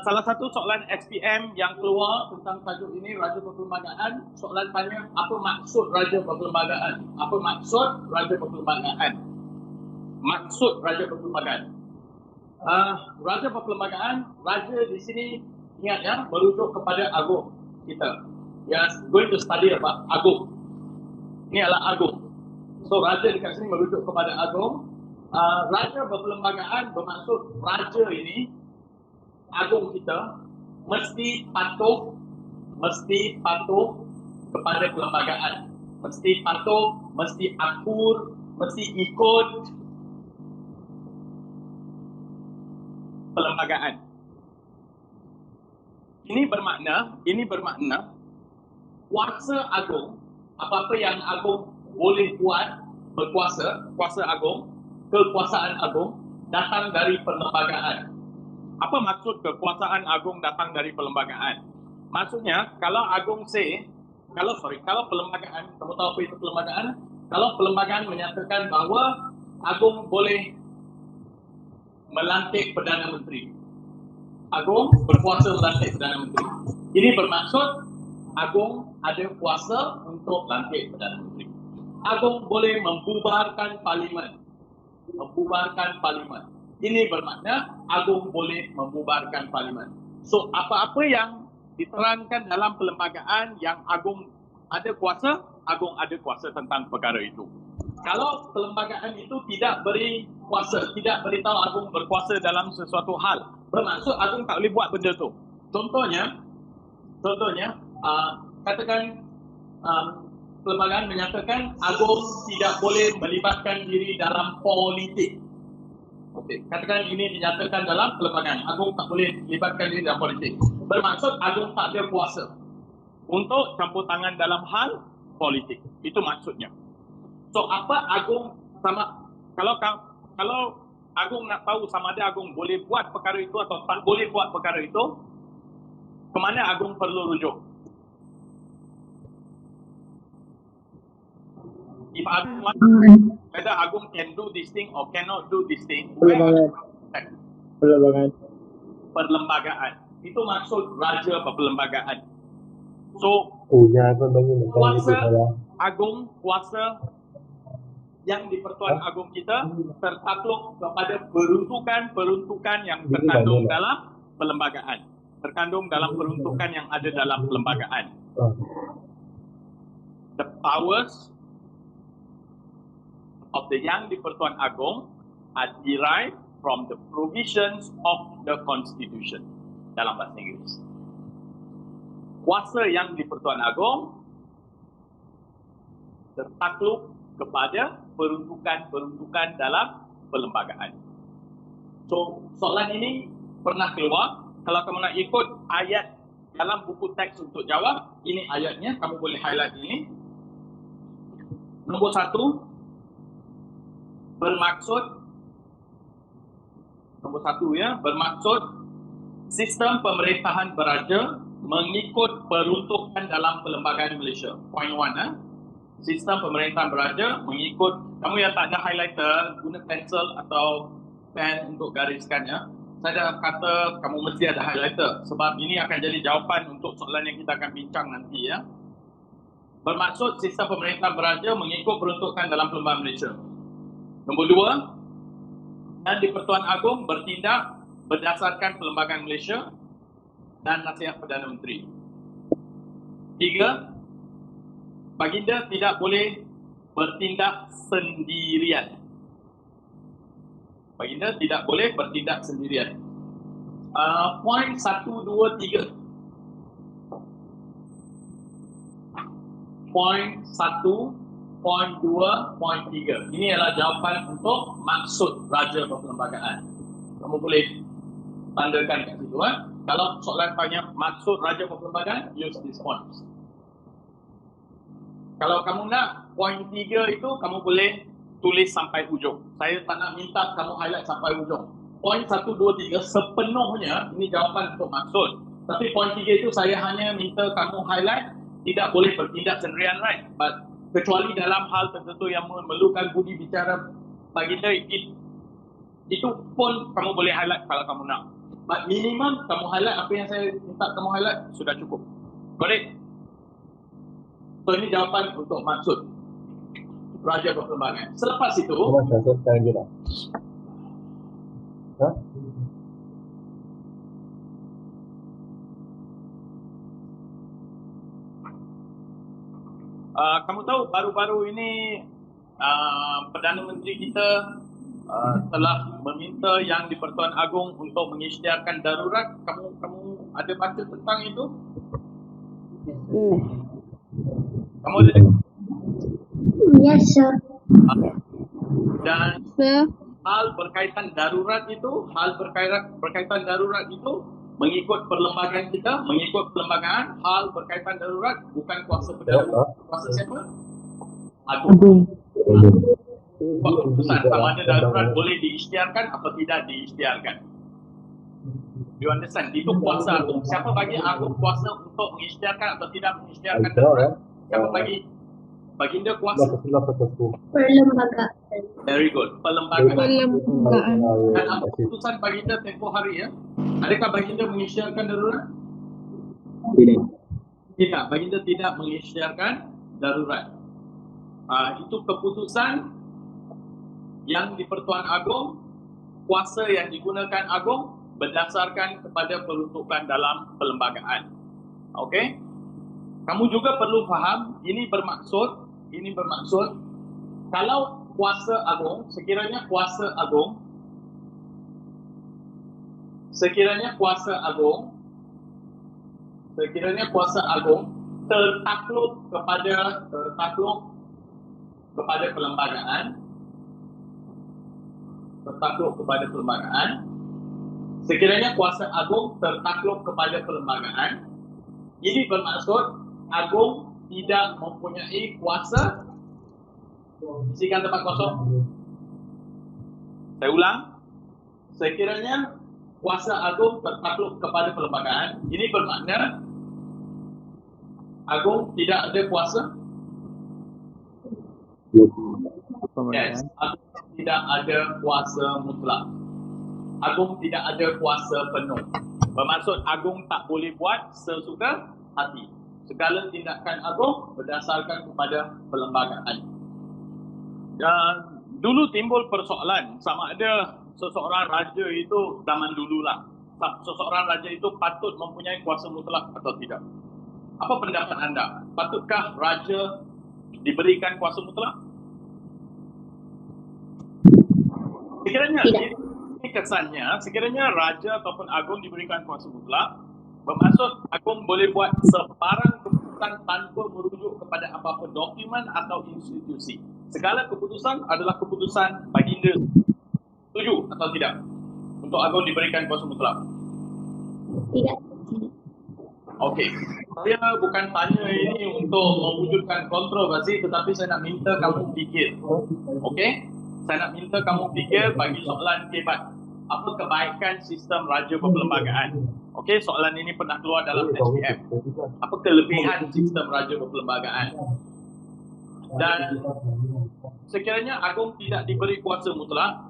Salah satu soalan SPM yang keluar tentang tajuk ini, Raja Perperlembagaan, soalan tanya, apa maksud Raja Perperlembagaan? Apa maksud Raja Perperlembagaan? Maksud Raja Perperlembagaan. Raja Perperlembagaan, Raja di sini, ingat ya, merujuk kepada Agung kita. Yes, going to study about Agung. Ini adalah Agung. So, Raja dekat sini merujuk kepada Agung. Raja Perperlembagaan bermaksud Raja ini, Agung kita, mesti patuh kepada perlembagaan. Mesti patuh, mesti akur, mesti ikut perlembagaan. Ini bermakna kuasa Agung, apa-apa yang Agung boleh buat, kuasa Agung, kekuasaan Agung datang dari perlembagaan. Apa maksud kekuasaan Agung datang dari perlembagaan? Maksudnya, kalau perlembagaan, kamu tahu apa itu perlembagaan? Kalau perlembagaan menyatakan bahawa Agung boleh melantik Perdana Menteri. Agung berkuasa melantik Perdana Menteri. Ini bermaksud Agung ada kuasa untuk lantik Perdana Menteri. Agung boleh membubarkan parlimen. Ini bermakna Agung boleh membubarkan parlimen. So, apa-apa yang diterangkan dalam perlembagaan yang Agung ada kuasa tentang perkara itu. Kalau perlembagaan itu tidak beri kuasa, tidak beritahu Agung berkuasa dalam sesuatu hal, bermaksud Agung tak boleh buat benda tu. Contohnya, katakan perlembagaan menyatakan Agung tidak boleh melibatkan diri dalam politik. Okey, katakan ini dinyatakan dalam perlembagaan, Agung tak boleh libatkan diri dalam politik. Bermaksud Agung tak ada kuasa untuk campur tangan dalam hal politik. Itu maksudnya. So, apa Agung sama, kalau Agung nak tahu sama ada Agung boleh buat perkara itu atau tak boleh buat perkara itu, ke mana Agung perlu rujuk? If Agung wants, whether Agung can do this thing or cannot do this thing, perlembagaan. Itu maksud Raja Perlembagaan. So, kuasa Agung, kuasa yang di Pertuan Agung kita tertakluk kepada peruntukan yang terkandung dalam perlembagaan. Terkandung dalam peruntukan yang ada dalam perlembagaan. The powers of the Yang di-Pertuan Agong are derived from the provisions of the Constitution dalam bahasa Inggeris. Kuasa Yang di-Pertuan Agong tertakluk kepada peruntukan dalam perlembagaan. So, soalan ini pernah keluar. Kalau kamu nak ikut ayat dalam buku teks untuk jawab, ini ayatnya, kamu boleh highlight ini. Nombor 1, bermaksud sistem pemerintahan beraja mengikut peruntukan dalam perlembagaan Malaysia. Point 1, sistem pemerintahan beraja mengikut, kamu yang tak ada highlighter, guna pensel atau pen untuk gariskannya. Saya dah kata kamu mesti ada highlighter sebab ini akan jadi jawapan untuk soalan yang kita akan bincang nanti ya. Bermaksud sistem pemerintahan beraja mengikut peruntukan dalam perlembagaan Malaysia. Nombor 2, Yang di-Pertuan Agong bertindak berdasarkan perlembagaan Malaysia dan nasihat Perdana Menteri. 3, Baginda tidak boleh bertindak sendirian. Baginda tidak boleh bertindak sendirian. Point 1, 2, 3. Point 1, point 2, point 3. Ini adalah jawapan untuk maksud Raja Perlembagaan. Kamu boleh tandakan kat situ. Kalau soalan tanya maksud Raja Perlembagaan, use these points. Kalau kamu nak point 3 itu, kamu boleh tulis sampai ujung. Saya tak nak minta kamu highlight sampai ujung. Point 1, 2, 3 sepenuhnya ini jawapan untuk maksud. Tapi point 3 itu saya hanya minta kamu highlight, tidak boleh bertindak sendirian, right? But kecuali dalam hal tertentu yang memerlukan budi bicara baginda, itu pun kamu boleh highlight kalau kamu nak. But minimum kamu highlight apa yang saya minta kamu highlight sudah cukup. Correct? So ini jawapan untuk maksud raja berperlembagaan. Selepas itu, kamu tahu baru-baru ini Perdana Menteri kita telah meminta Yang di-Pertuan Agong untuk mengisytiharkan darurat. Kamu ada baca tentang itu? Kamu ada dengar? Yes, sir. Dan Sir. hal berkaitan darurat itu, mengikut perlembagaan kita, mengikut perlembagaan, hal berkaitan darurat bukan kuasa perdana. Kuasa siapa? Agung. Buat keputusan sama ada darurat boleh diisytiharkan atau tidak diisytiharkan. You understand? Itu kuasa Agung. Siapa bagi Agung kuasa untuk mengisytiharkan atau tidak mengisytiharkan darurat? Siapa bagi? Baginda kuasa. Perlembagaan. Very good. Perlembagaan. Perlembagaan. Dan apa keputusan Baginda tempoh hari ya? Adakah Baginda mengisytiharkan darurat? Tidak. Baginda tidak mengisytiharkan darurat. Itu keputusan Yang di-Pertuan Agong, kuasa yang digunakan Agong berdasarkan kepada peruntukan dalam perlembagaan. Okey? Kamu juga perlu faham, ini bermaksud kalau kuasa Agong, sekiranya kuasa Agong tertakluk kepada perlembagaan, sekiranya kuasa Agong tertakluk kepada perlembagaan, ini bermaksud Agong tidak mempunyai kuasa. Isikan tempat kosong. Saya ulang. Sekiranya kuasa Agong tertakluk kepada perlembagaan, ini bermakna Agong tidak ada kuasa. Yes, Agong tidak ada kuasa mutlak. Agong tidak ada kuasa penuh. Bermaksud Agong tak boleh buat sesuka hati. Segala tindakan Agong berdasarkan kepada perlembagaan. Dan dulu timbul persoalan sama ada seseorang raja itu zaman dululah. Seseorang raja itu patut mempunyai kuasa mutlak atau tidak. Apa pendapat anda? Patutkah raja diberikan kuasa mutlak? Sekiranya ini kesannya, sekiranya raja ataupun Agong diberikan kuasa mutlak, bermaksud Agong boleh buat sebarang keputusan tanpa merujuk kepada apa-apa dokumen atau institusi. Segala keputusan adalah keputusan Baginda. Setuju atau tidak untuk Agong diberikan kuasa mutlak? Tidak. Okey. Saya bukan tanya ini untuk mewujudkan kontroversi, tetapi saya nak minta kamu fikir. Okey? Saya nak minta kamu fikir bagi soalan kebat. Apa kebaikan sistem raja berperlembagaan? Okey, soalan ini pernah keluar dalam SPM. Apa kelebihan sistem raja berperlembagaan? Dan sekiranya Agong tidak diberi kuasa mutlak,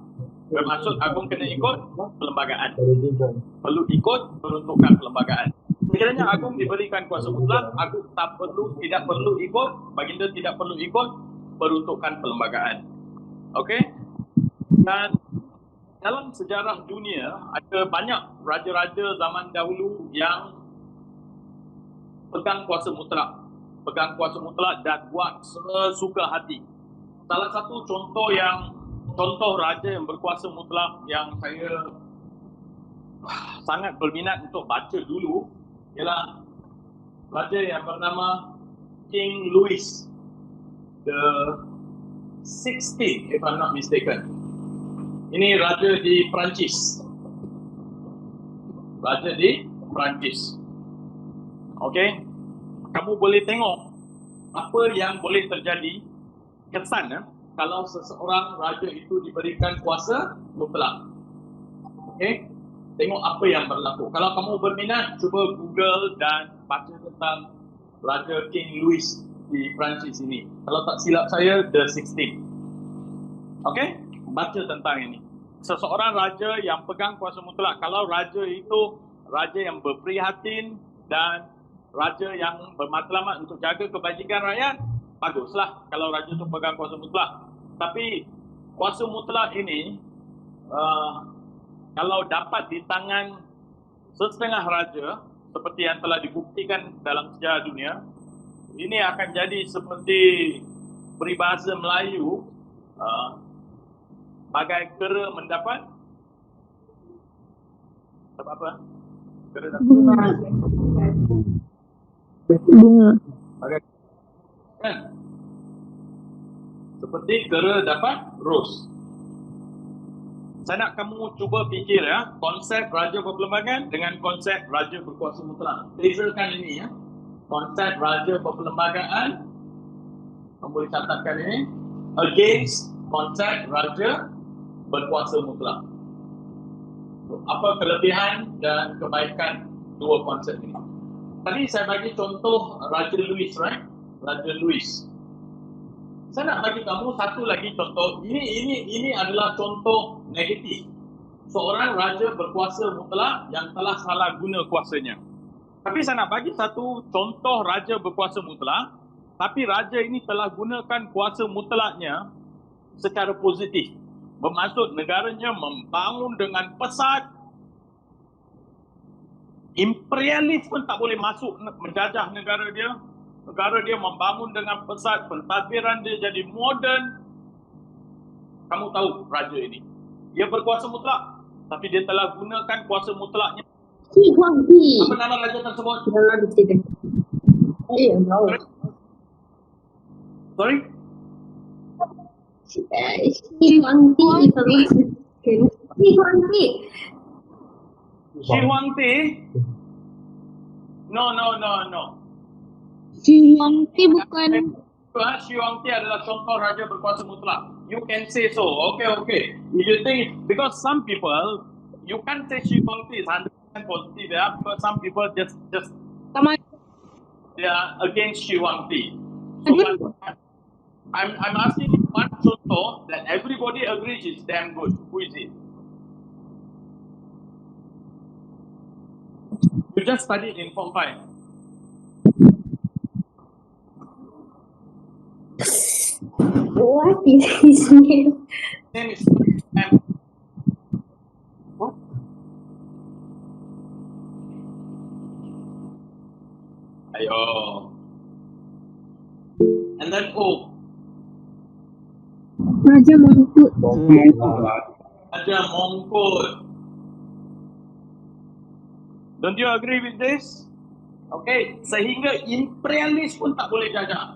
bermaksud Agong kena ikut perlembagaan. Perlu ikut peruntukan perlembagaan. Sekiranya Agong diberikan kuasa mutlak, Agong tidak perlu ikut, Baginda tidak perlu ikut peruntukan perlembagaan. Okey? Dan dalam sejarah dunia ada banyak raja-raja zaman dahulu yang pegang kuasa mutlak dan buat sesuka hati. Salah satu contoh raja yang berkuasa mutlak yang saya sangat berminat untuk baca dulu ialah raja yang bernama King Louis the 16th, if I'm not mistaken. Ini raja di Perancis. Okey. Kamu boleh tengok apa yang boleh terjadi kesan kalau seseorang raja itu diberikan kuasa mutlak. Okey. Tengok apa yang berlaku. Kalau kamu berminat, cuba Google dan baca tentang Raja King Louis di Perancis ini. Kalau tak silap saya, the 16th. Okey? Baca tentang ini. seseorang raja yang pegang kuasa mutlak. Kalau raja itu raja yang berprihatin dan raja yang bermatlamat untuk jaga kebajikan rakyat, baguslah kalau raja itu pegang kuasa mutlak. Tapi kuasa mutlak ini kalau dapat di tangan setengah raja seperti yang telah dibuktikan dalam sejarah dunia, ini akan jadi seperti peribahasa Melayu, bagai kera mendapat apa? Kera dapat Bunga. bagai, kan? Seperti kera dapat ros. Saya nak kamu cuba fikir ya, konsep raja berperlembagaan dengan konsep raja berkuasa mutlak. Bezakan ini ya. Konsep raja berperlembagaan, kamu boleh catatkan ini, against konsep raja berkuasa mutlak. So, apa kelebihan dan kebaikan dua konsep ini? Tadi saya bagi contoh Raja Louis, right? Raja Louis. Saya nak bagi kamu satu lagi contoh. Ini adalah contoh negatif. Seorang raja berkuasa mutlak yang telah salah guna kuasanya. Tapi saya nak bagi satu contoh raja berkuasa mutlak, tapi raja ini telah gunakan kuasa mutlaknya secara positif. Bermaksud negaranya membangun dengan pesat. Imperialis pun tak boleh masuk menjajah negara dia. Negara dia membangun dengan pesat, pentadbiran dia jadi moden. Kamu tahu raja ini. Dia berkuasa mutlak, tapi dia telah gunakan kuasa mutlaknya. Xi Huangdi. Apa nama raja tersebut? Jangan diceritakan. Tahu. Sorry? Xi Huangdi. Xi Huangdi. Shi Huangdi? No. Si Huangti bukan. Shi Huangdi adalah contoh raja berkuasa mutlak. You can say so. Okay. If you think, because some people, you can't say Shi Huangdi is 100% positive, yeah? Because some people just Sama. they are against Shi Huangdi. So I'm asking you one contoh that everybody agrees is damn good. Who is it? You just studied in Form 5. What is his name? Name is M. What? Ayo. And then O. Raja Mongkut. Raja Mongkut. Don't you agree with this? Okay, sehingga imperialis pun tak boleh jajah.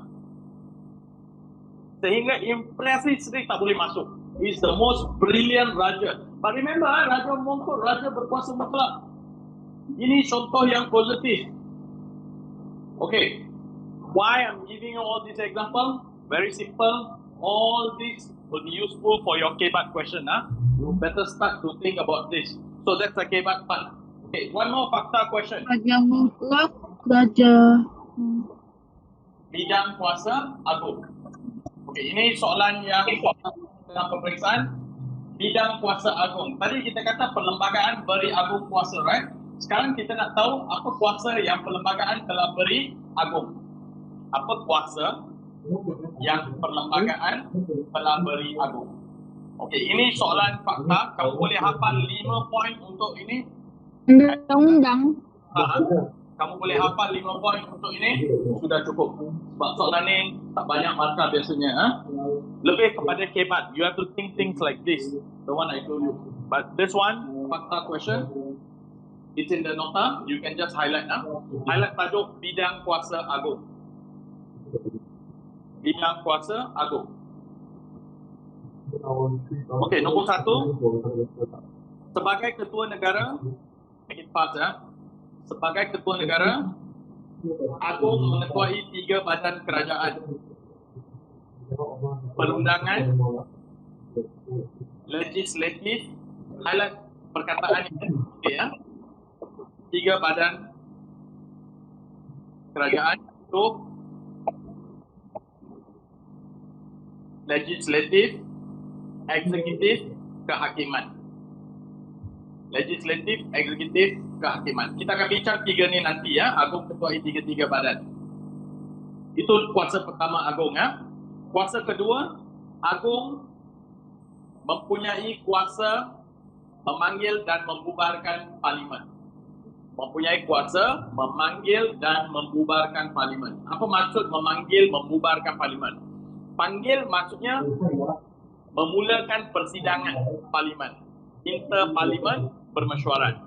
Sehingga imperialis sendiri tak boleh masuk. He's the most brilliant raja. But remember, Raja Mongkut, raja berkuasa mutlak. Ini contoh yang positif. Okay, why I'm giving you all these examples? Very simple. All this will be useful for your KBAT question. You better start to think about this. So that's the KBAT part. Okay, one more fakta question. Raja Mutlak. Raja. Bidang kuasa agung. Okay, ini soalan yang dalam pemeriksaan. Bidang kuasa agung. Tadi kita kata perlembagaan beri agung kuasa, right? Sekarang kita nak tahu apa kuasa yang perlembagaan telah beri agung. Apa kuasa yang perlembagaan telah beri agung. Okay, ini soalan fakta. Kamu boleh hafal 5 poin untuk ini. Undang-undang. Kamu boleh hafal 5 poin untuk ini, sudah cukup. Sebab soalan ni tak banyak markah biasanya. Lebih kepada KBAT. You have to think things like this. The one I told you. But this one, fakta question, it's in the nota. You can just highlight. Highlight tajuk bidang kuasa agung. Bidang kuasa agung. Okay, nombor 1. Sebagai ketua negara, make it fast ya. Sebagai ketua negara, agung mengetuai 3 badan kerajaan. Perundangan, legislatif, highlight perkataan ini ya. 3 badan kerajaan itu legislatif, eksekutif, kehakiman. legislatif, eksekutif, kehakiman. Kita akan bincang tiga ni nanti ya. Agung ketuai tiga-tiga badan. Itu kuasa pertama Agung ya. Kuasa kedua, Agung mempunyai kuasa memanggil dan membubarkan parlimen. Mempunyai kuasa memanggil dan membubarkan parlimen. Apa maksud memanggil, membubarkan parlimen? Panggil maksudnya memulakan persidangan parlimen. Interparlimen bermesyuarat.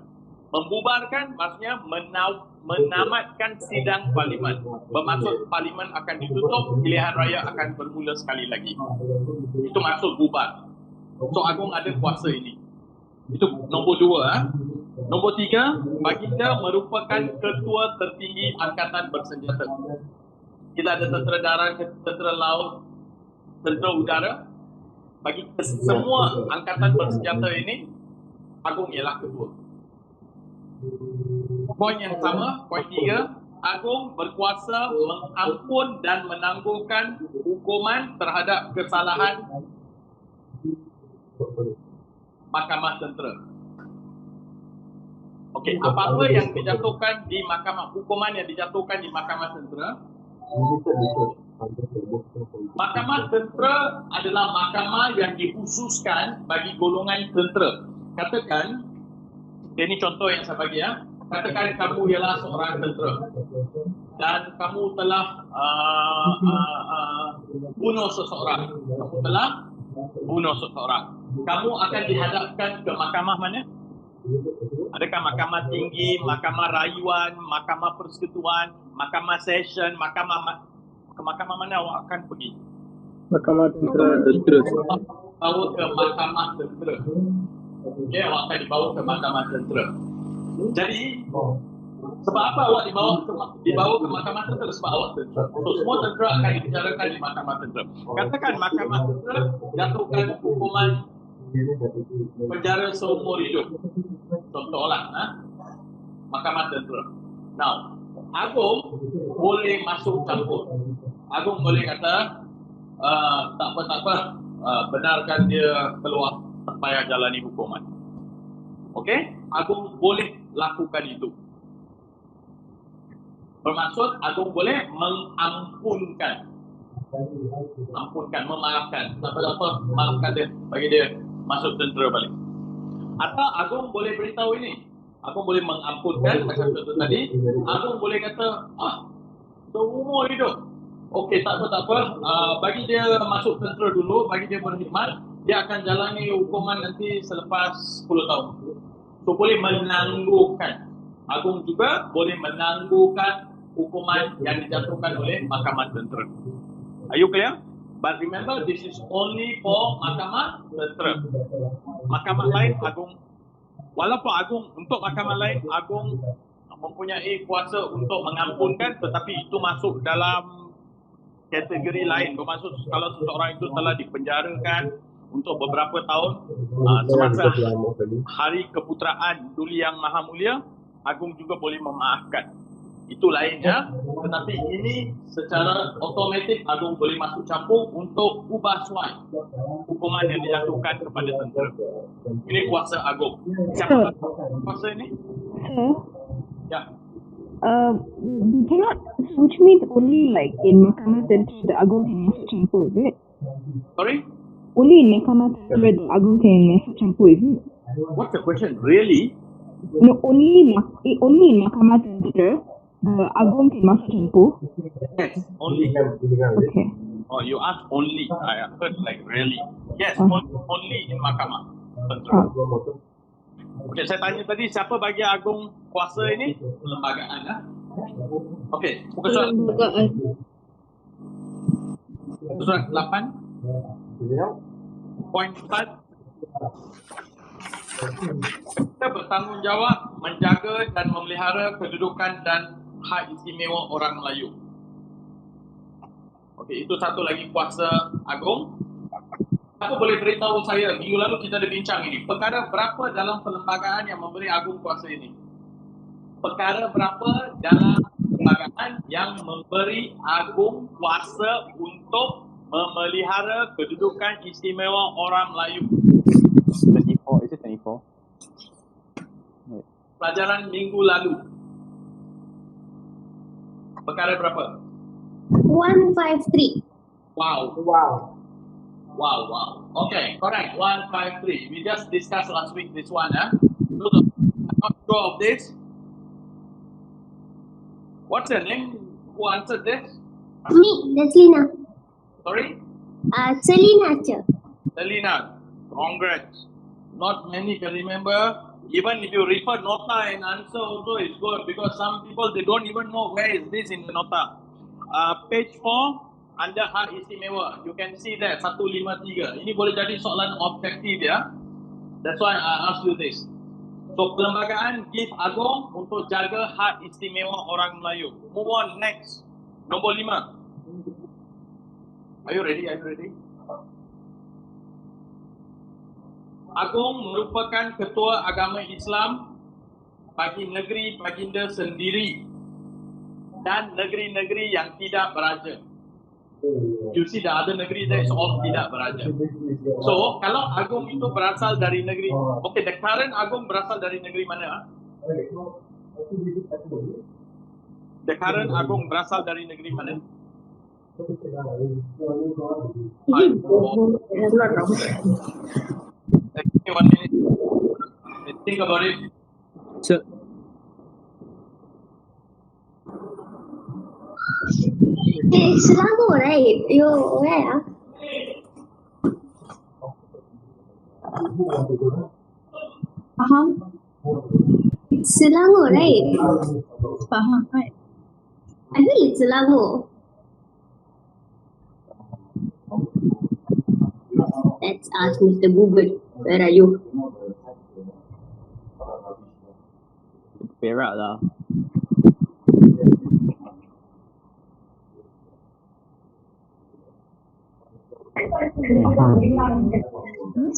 Membubarkan maksudnya menamatkan sidang parlimen. Bermaksud parlimen akan ditutup, pilihan raya akan bermula sekali lagi. Itu maksud bubar. So Agung ada kuasa ini. Itu nombor dua. Nombor tiga, baginda merupakan ketua tertinggi angkatan bersenjata. Kita ada tentera darat, tentera laut, tentera udara. Bagi semua angkatan bersenjata ini, Agung ialah ketua. Poin yang sama, poin tiga, Agung berkuasa mengampun dan menangguhkan hukuman terhadap kesalahan Mahkamah Tentera. Okey, apa-apa yang dijatuhkan di mahkamah, hukuman yang dijatuhkan di Mahkamah Tentera, Mahkamah Tentera adalah mahkamah yang dikhususkan bagi golongan tentera. Katakan, ini contoh yang saya bagi ya. Katakan kamu ialah seorang tentera dan kamu telah bunuh seseorang. Kamu telah bunuh seseorang. Kamu akan dihadapkan ke mahkamah mana? Adakah mahkamah tinggi, mahkamah rayuan, mahkamah persekutuan, mahkamah session, ke mahkamah mana awak akan pergi? Mahkamah Tentera. Bawa ke mahkamah tentera. Okey, awak akan dibawa ke mahkamah tentera. Jadi, sebab apa awak dibawa ke mahkamah tentera? Sebab awak tentera. So, semua tentera akan dibicarakan di mahkamah tentera. Katakan mahkamah tentera jatuhkan hukuman penjara seumur hidup. Contohlah, mahkamah tentera. Now, Agung boleh masuk campur. Agung boleh kata, tak apa, benarkan dia keluar tak payah jalani hukuman. Okey? Agung boleh lakukan itu. Bermaksud Agung boleh mengampunkan. Memaafkan. Tak apa, maafkan dia, bagi dia masuk tentera balik. Atau Agung boleh beritahu ini. Agung boleh mengampunkan, macam contoh tadi. Agung boleh kata, seumur hidup. Okey, tak apa. Bagi dia masuk tentera dulu, bagi dia berkhidmat. Dia akan jalani hukuman nanti selepas 10 tahun. So, boleh menangguhkan. Agung juga boleh menangguhkan hukuman yang dijatuhkan oleh Mahkamah Tentera. Are you clear? But remember, this is only for Mahkamah Tentera. Mahkamah lain, Agung, walaupun Agung, untuk mahkamah lain, Agung mempunyai kuasa untuk mengampunkan, tetapi itu masuk dalam kategori lain. Bermaksud kalau seseorang itu telah dipenjarakan untuk beberapa tahun semasa Hari Keputeraan Duli Yang Maha Mulia, Agung juga boleh memaafkan. Itu lainnya, tetapi ini secara otomatik Agung boleh masuk campur untuk ubah suai hukuman yang dijatuhkan kepada tentera. Ini kuasa Agung. Siapa kuasa ini? Ya. You cannot, which means only like in Mahkamah Tentera the Agung can masuk campur, is it? Sorry? Only in Mahkamah Tentera the Agung can masuk campur, is it? What's the question? Really? No, only in Mahkamah Tentera the Agung can masuk campur. Yes, only. Okay. Oh, you asked only. I heard like really. Yes, only in Mahkamah Tentera. Okey, saya tanya tadi siapa bagi Agung kuasa ini? Perlembagaan lah. Okey, muka surat. Surat 8. Poin 4. Kita bertanggungjawab menjaga dan memelihara kedudukan dan hak istimewa orang Melayu. Okey, itu satu lagi kuasa Agung. Apa boleh beritahu saya, minggu lalu kita ada bincang ini, perkara berapa dalam perlembagaan yang memberi Agung kuasa ini? Perkara berapa dalam perlembagaan yang memberi Agung kuasa untuk memelihara kedudukan istimewa orang Melayu? 24, is it 24? pelajaran minggu lalu. Perkara berapa? 153. Wow. Okay, correct. 153. We just discussed last week this one. So I'm not sure of this. What's your name? Who answered this? Me, that's Lina. Sorry? Selina je. Selina. Congrats. Not many can remember. Even if you refer nota and answer also is good because some people they don't even know where is this in the nota. Page 4 under hak istimewa. You can see there 153. Ini boleh jadi soalan objektif ya. That's why I ask you this. So perlembagaan Gift Agong untuk jaga hak istimewa orang Melayu. Move on next. Nombor 5. Are you ready? Agong merupakan ketua agama Islam bagi negeri baginda sendiri dan negeri-negeri yang tidak beraja. You see the other negeri that is all tidak beraja. So, kalau Agong itu berasal dari negeri, okay, the current Agong berasal dari negeri mana? The current Agong berasal dari negeri mana? Give me 1 minute. Think about it. Sir, Selangor, right? You where? Faham? Selangor, right? Faham, right? I feel it's Selangor. Let's ask Mr. Google. Where are you? Perak lah.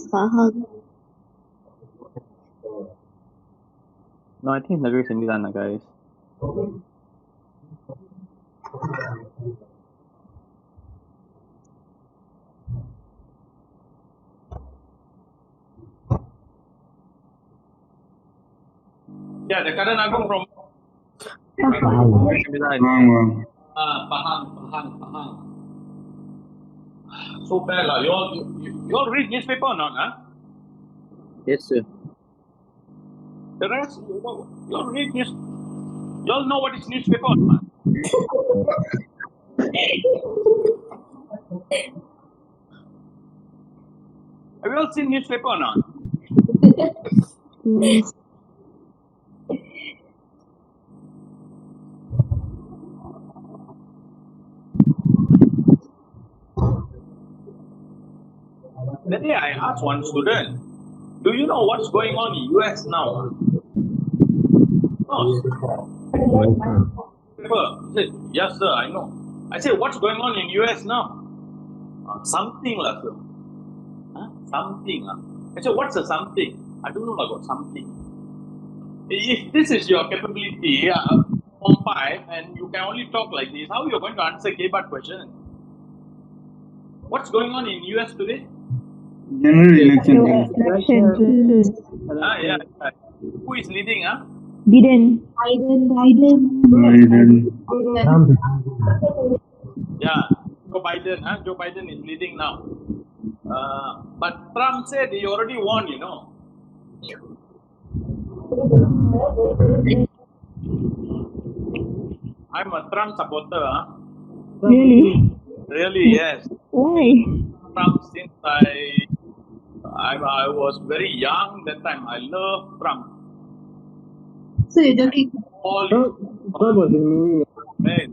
Faham. No, I think Negeri Sembilan lah, guys. Yeah, the current Agong from Negeri Sembilan. faham. So bad lah. You all read newspaper or not? Yes, sir. The rest, you all read news. You all know what is newspaper or not? Have you all seen newspaper or not? That day I asked one student, do you know what's going on in US now? No. He said, yes sir, I know. I said, what's going on in US now? Something lah sir. Something. I said, what's a something? I don't know about something. If this is your capability, Form 5, and you can only talk like this, how are you going to answer K-Bar question? What's going on in US today? General election. Yeah. Who is leading? Biden. Yeah, Joe Biden. Joe Biden is leading now. But Trump said he already won, you know. I'm a Trump supporter. Really? Really, yes. Why? Trump since I was very young that time. I love Trump. So you're joking? Man,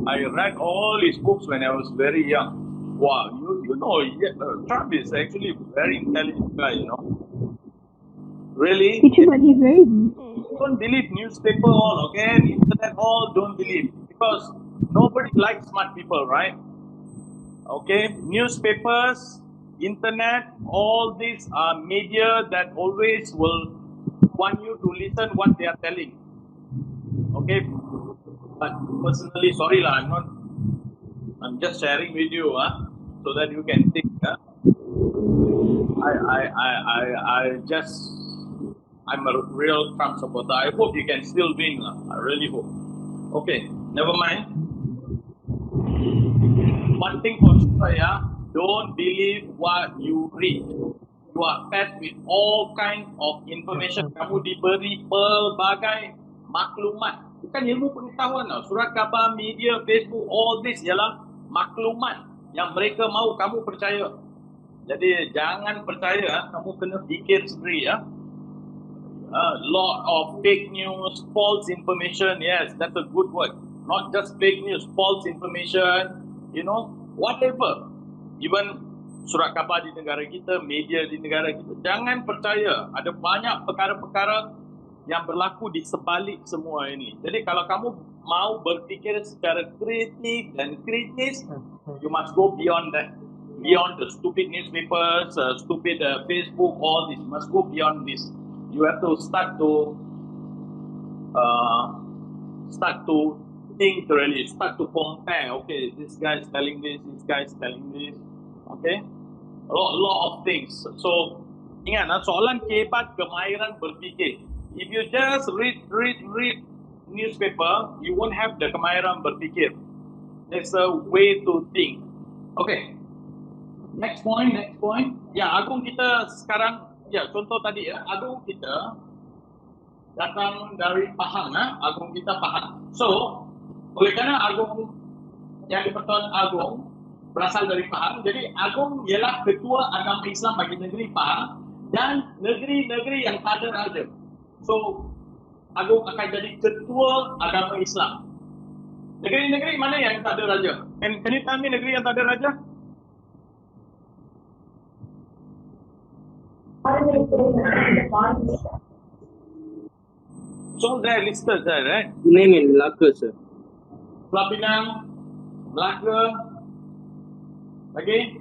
I read all his books when I was very young. Wow, you know, Trump is actually a very intelligent guy, you know. Really? But he's very... Don't believe newspaper all, okay? Internet all, don't believe. Because nobody likes smart people, right? Okay? Newspapers, internet, all these are media that always will want you to listen what they are telling. Okay? But personally, sorry lah, I'm just sharing with you, so that you can think. I'm a real Trump supporter. I hope you can still win lah. I really hope. Okay, never mind. One thing for sure, yeah, don't believe what you read. You are fed with all kinds of information. Kamu diberi pelbagai maklumat. Bukan ilmu pengetahuan tau. Surat khabar, media, Facebook, all this ialah maklumat yang mereka mahu kamu percaya. Jadi jangan percaya, kamu kena fikir sendiri ya. A lot of fake news, false information, yes, that's a good word. Not just fake news, false information, you know, whatever. Even surat khabar di negara kita, media di negara kita. Jangan percaya, ada banyak perkara-perkara yang berlaku di sebalik semua ini. Jadi kalau kamu mau berfikir secara kritik dan kritis, you must go beyond that. Beyond the stupid newspapers, stupid Facebook, all this. You must go beyond this. You have to start to think really, start to compare. Okay, this guy is telling this guy is telling this. Okay, a lot of things. So ingat, soalan kebat kemahiran berfikir. If you just read newspaper, you won't have the kemahiran berfikir. There's a way to think. Okay. Next point. Ya, Agung kita sekarang, ya contoh tadi ya, Agung kita datang dari Pahang, Agung kita Pahang. So, oleh kerana Agung yang dipertuan Agung berasal dari Pahang, jadi Agung ialah ketua agama Islam bagi negeri Pahang dan negeri-negeri yang tak ada raja. So, Agung akan jadi ketua agama Islam. Negeri-negeri mana yang tak ada raja? Can you tell me negeri yang tak ada raja? So they're listed there, right? Penang and Melaka, sir. Pulau Pinang, Melaka, lagi?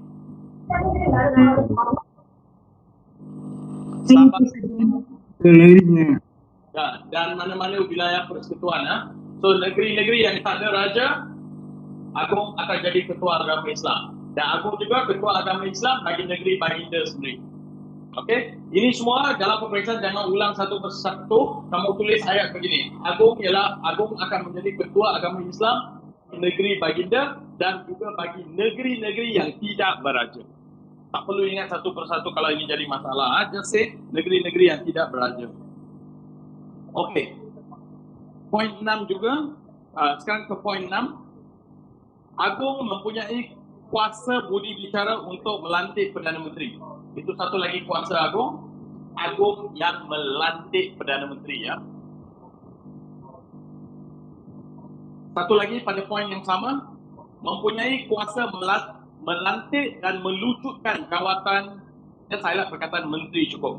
Sabah, So negeri Penang. ya, dan mana-mana wilayah persekutuan. So negeri-negeri yang tak ada raja, Agung akan jadi ketua agama Islam. Dan Agung juga ketua agama Islam bagi negeri Baginda sendiri. Okey, ini semua dalam pemeriksaan jangan ulang satu persatu. Kamu tulis ayat begini. Agung akan menjadi ketua agama Islam di negeri Baginda dan juga bagi negeri-negeri yang tidak beraja. Tak perlu ingat satu persatu kalau ini jadi masalah. Just say negeri-negeri yang tidak beraja. Okey. Poin 6 juga. Sekarang ke poin 6. Agung mempunyai kuasa budi bicara untuk melantik Perdana Menteri. Itu satu lagi kuasa Agung. Agung yang melantik Perdana Menteri ya. Satu lagi pada poin yang sama, mempunyai kuasa melantik dan melucutkan jawatan, saya perkataan menteri cukup,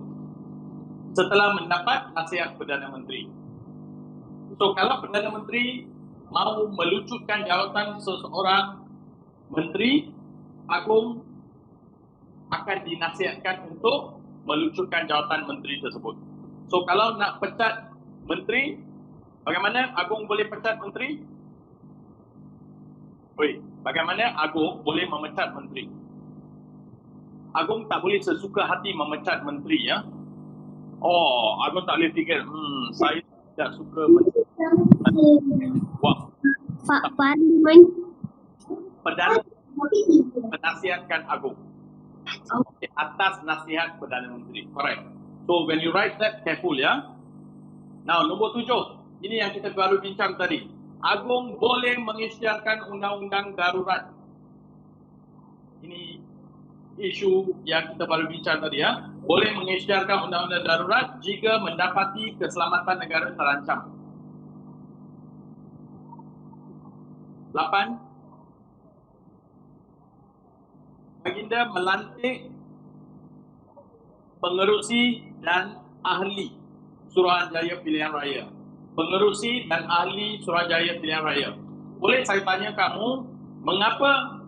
setelah mendapat nasihat Perdana Menteri. So kalau Perdana Menteri mau melucutkan jawatan seseorang menteri, Agung akan dinasihatkan untuk melucutkan jawatan menteri tersebut. So kalau nak pecat menteri, bagaimana Agung boleh pecat menteri? Bagaimana Agung boleh memecat menteri? Agung tak boleh sesuka hati memecat menteri ya. Oh, Agung tak boleh fikir, saya tidak suka menteri. Wah. Parlimen. Perdana menasihatkan Agung. Okay, atas nasihat Perdana Menteri. Correct. So when you write that, careful ya. Now nombor 7. Ini yang kita baru bincang tadi. Agung boleh mengisytiharkan undang-undang darurat. Ini isu yang kita baru bincang tadi ya. Boleh mengisytiharkan undang-undang darurat jika mendapati keselamatan negara terancam. 8. Baginda melantik pengerusi dan ahli Suruhanjaya Pilihan Raya. Pengerusi dan ahli Suruhanjaya Pilihan Raya. Boleh saya tanya kamu, mengapa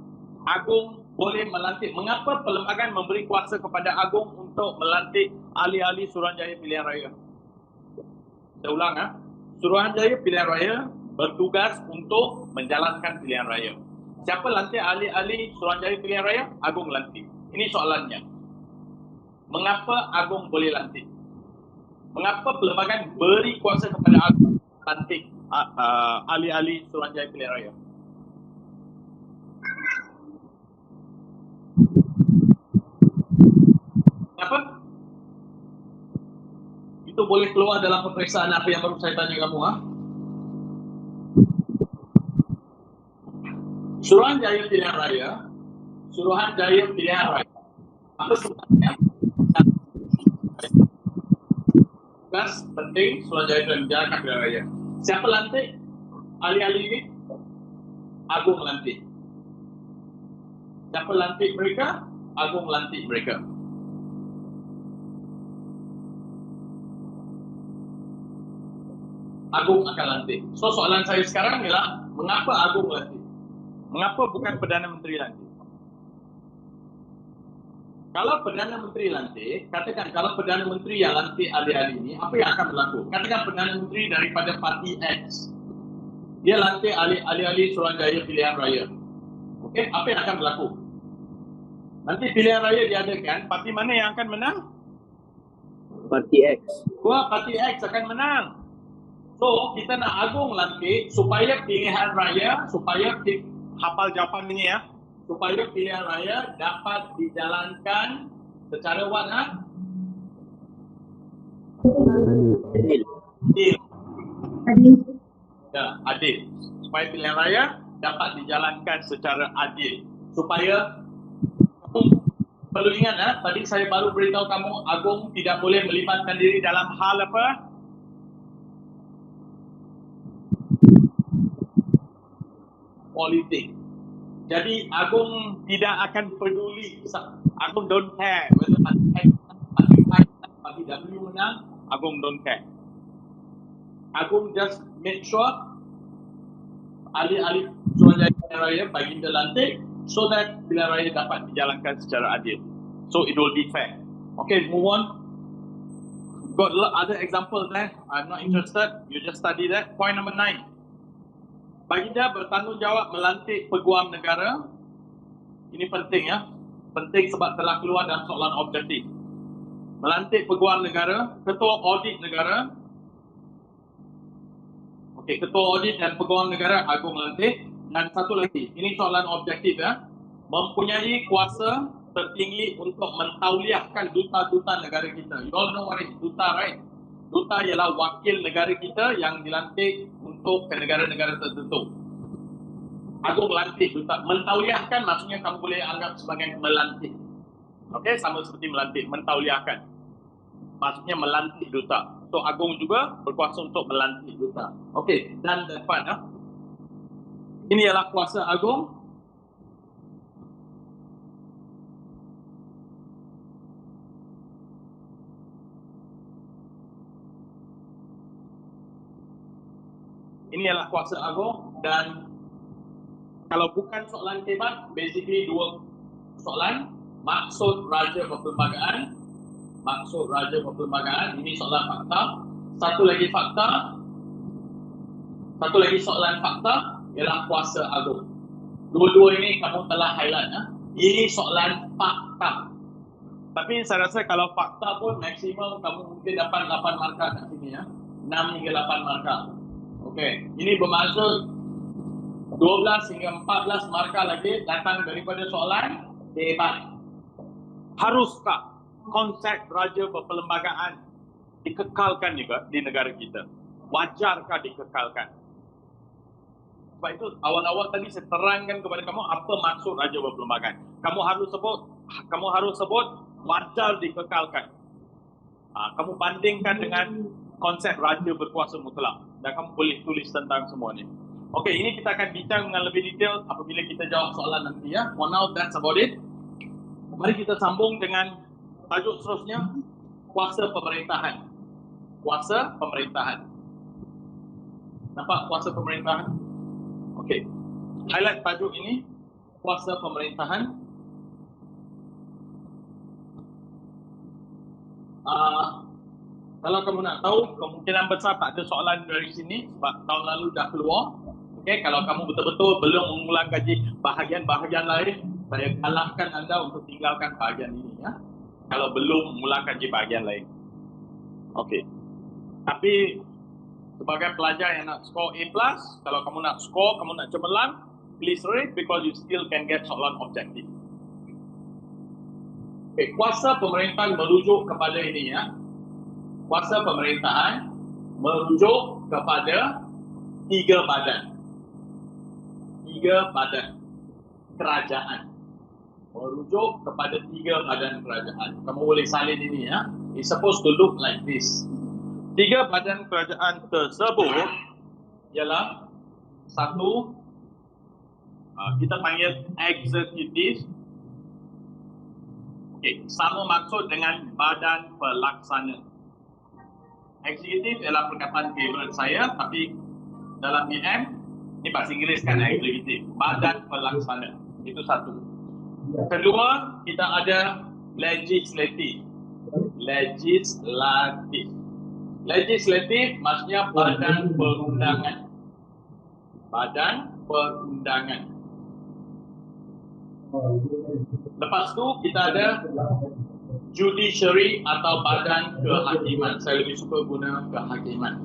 Agung boleh melantik? Mengapa perlembagaan memberi kuasa kepada Agung untuk melantik ahli-ahli Suruhanjaya Pilihan Raya? Saya ulang Suruhanjaya Pilihan Raya bertugas untuk menjalankan pilihan raya. Siapa lantik ahli-ahli Suruhanjaya Pilihan Raya? Agung lantik. Ini soalannya. Mengapa Agung boleh lantik? Mengapa perlembagaan beri kuasa kepada Agong lantik ahli-ahli Suruhanjaya Pilihan Raya? Kenapa? Itu boleh keluar dalam peperiksaan apa yang baru saya tanya kamu, ha? Suruhanjaya Pilihan Raya, Suruhanjaya Pilihan Raya. Apa sebenarnya? Tugas penting Suruhanjaya menjalankan Pilihan Raya. Siapa lantik? Ahli-ahli ini? Agong lantik. Siapa lantik mereka? Agong lantik mereka. Agong akan lantik. So soalan saya sekarang ialah mengapa Agong lantik? Mengapa bukan Perdana Menteri lantik? Kalau Perdana Menteri lantik, katakan kalau Perdana Menteri yang lantik ahli-ahli ini, apa yang akan berlaku? Katakan Perdana Menteri daripada parti X, dia lantik ahli-ahli Suruhanjaya Pilihan Raya. Okey, apa yang akan berlaku? Nanti pilihan raya diadakan, parti mana yang akan menang? Parti X. Parti X akan menang. So, kita nak Agong lantik supaya pilihan raya, hafal jawapan ini ya, supaya pilihan raya dapat dijalankan secara Adil. adil. Ya, adil. Supaya pilihan raya dapat dijalankan secara adil. Supaya perlu ingat, tadi saya baru beritahu kamu Agong tidak boleh melibatkan diri dalam hal apa? Politik. Jadi Agong tidak akan peduli. Agong don't care whether parti W menang. Agong don't care. Agong just make sure ahli-ahli Suruhanjaya Pilihan Raya baginda lantik so that pilihan raya dapat dijalankan secara adil. So it will be fair. Okay, move on. Got other examples there. I'm not interested. You just study that. Point number 9. Baginda bertanggungjawab melantik peguam negara. Ini penting ya. Penting sebab telah keluar dalam soalan objektif. Melantik peguam negara, ketua audit negara. Okey, ketua audit dan peguam negara Agong lantik. Dan satu lagi, ini soalan objektif ya. Mempunyai kuasa tertinggi untuk mentauliahkan duta-duta negara kita. You all know what is duta, right? Duta ialah wakil negara kita yang dilantik untuk ke negara-negara tertentu. Agong lantik duta. Mentauliahkan maksudnya kamu boleh anggap sebagai melantik. Okey, sama seperti melantik, mentauliahkan. Maksudnya melantik duta. So Agong juga berkuasa untuk melantik duta. Okey, dan dapat ini ialah kuasa Agong. Ini ialah kuasa Agong dan kalau bukan soalan kebat, basically dua soalan. Maksud Raja Perperlembagaan. Maksud Raja Perperlembagaan, ini soalan fakta. Satu lagi soalan fakta ialah kuasa Agong. Dua-dua ini kamu telah highlight. Ini soalan fakta. Tapi saya rasa kalau fakta pun maksimum kamu mungkin dapat 8 markah kat sini ya. 6 hingga 8 markah. Okey, ini bermaksud 12 hingga 14 markah lagi datang daripada soalan debat. Haruskah konsep Raja Perperlembagaan dikekalkan juga di negara kita? Wajarkah dikekalkan? Sebab itu awal-awal tadi saya terangkan kepada kamu apa maksud Raja Perperlembagaan. Kamu harus sebut wajar dikekalkan. Kamu bandingkan dengan konsep Raja Berkuasa Mutlak dan kamu boleh tulis tentang semua ni. Okey, ini kita akan bincang dengan lebih detail apabila kita jawab soalan nanti ya. For now, that's about it. Mari kita sambung dengan tajuk seterusnya, kuasa pemerintahan. Kuasa pemerintahan. Nampak kuasa pemerintahan? Okey. Highlight tajuk ini, kuasa pemerintahan. Kalau kamu nak tahu, kemungkinan besar tak ada soalan dari sini sebab tahun lalu dah keluar. Okey, kalau kamu betul-betul belum mengulang kaji bahagian-bahagian lain, saya galakkan anda untuk tinggalkan bahagian ini ya. Kalau belum mengulang kaji bahagian lain. Okey. Tapi sebagai pelajar yang nak score A+, kalau kamu nak score, kamu nak cemerlang, please read because you still can get soalan objektif. Okay, kuasa pemerintahan merujuk kepada ini ya. Kuasa pemerintahan merujuk kepada 3 badan. 3 badan kerajaan. Merujuk kepada 3 badan kerajaan. Kamu boleh salin ini ya. It's supposed to look like this. 3 badan kerajaan tersebut ialah satu, kita panggil eksekutif. Okay, sama maksud dengan badan pelaksana. Eksekutif ialah perkataan favorite saya, tapi dalam BM, ini bahasa Inggeris kan eksekutif. Badan pelaksana, itu satu. Kedua, kita ada legislatif. Legislatif maksudnya badan perundangan. Badan perundangan. Lepas tu kita ada judiciary atau badan kehakiman. Saya lebih suka guna kehakiman.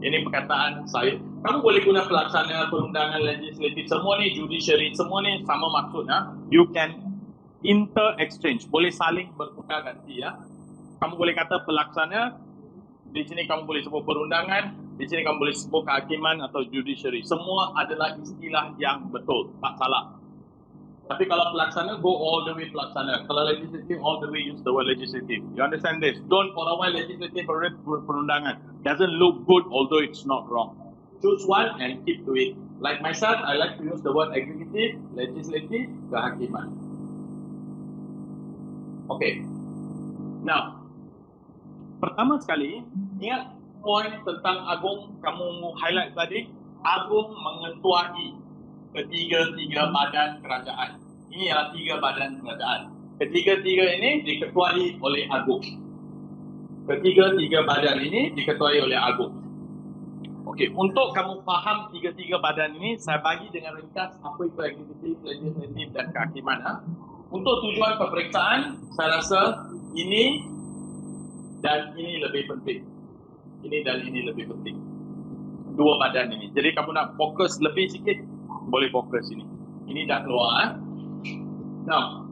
Ini perkataan saya. Kamu boleh guna pelaksana, perundangan, legislatif. Semua ni judiciary. Semua ni sama maksudnya. You can inter-exchange. Boleh saling bertukar ganti ya. Kamu boleh kata pelaksana. Di sini kamu boleh sebut perundangan. Di sini kamu boleh sebut kehakiman atau judiciary. Semua adalah istilah yang betul. Tak salah. Tapi kalau pelaksana, go all the way pelaksana. Kalau legislative, all the way use the word legislative. You understand this? Don't for a while legislative or perundangan. Doesn't look good although it's not wrong. Choose one and keep to it. Like myself, I like to use the word executive, legislative, kehakiman. Okay. Now, pertama sekali, ingat poin tentang Agung kamu highlight tadi. Agung mengetuai ketiga-tiga badan kerajaan. Ini adalah 3 badan kerajaan. Ketiga-tiga ini diketuai oleh Agung. Ketiga-tiga badan ini diketuai oleh Agung. Okey, untuk kamu faham 3 badan ini, saya bagi dengan ringkas apa itu eksekutif, legislatif dan kehakiman. Untuk tujuan peperiksaan, saya rasa ini dan ini lebih penting. Ini dan ini lebih penting. 2 badan ini. Jadi kamu nak fokus lebih sikit, boleh fokus ini. Ini dah keluar. Now,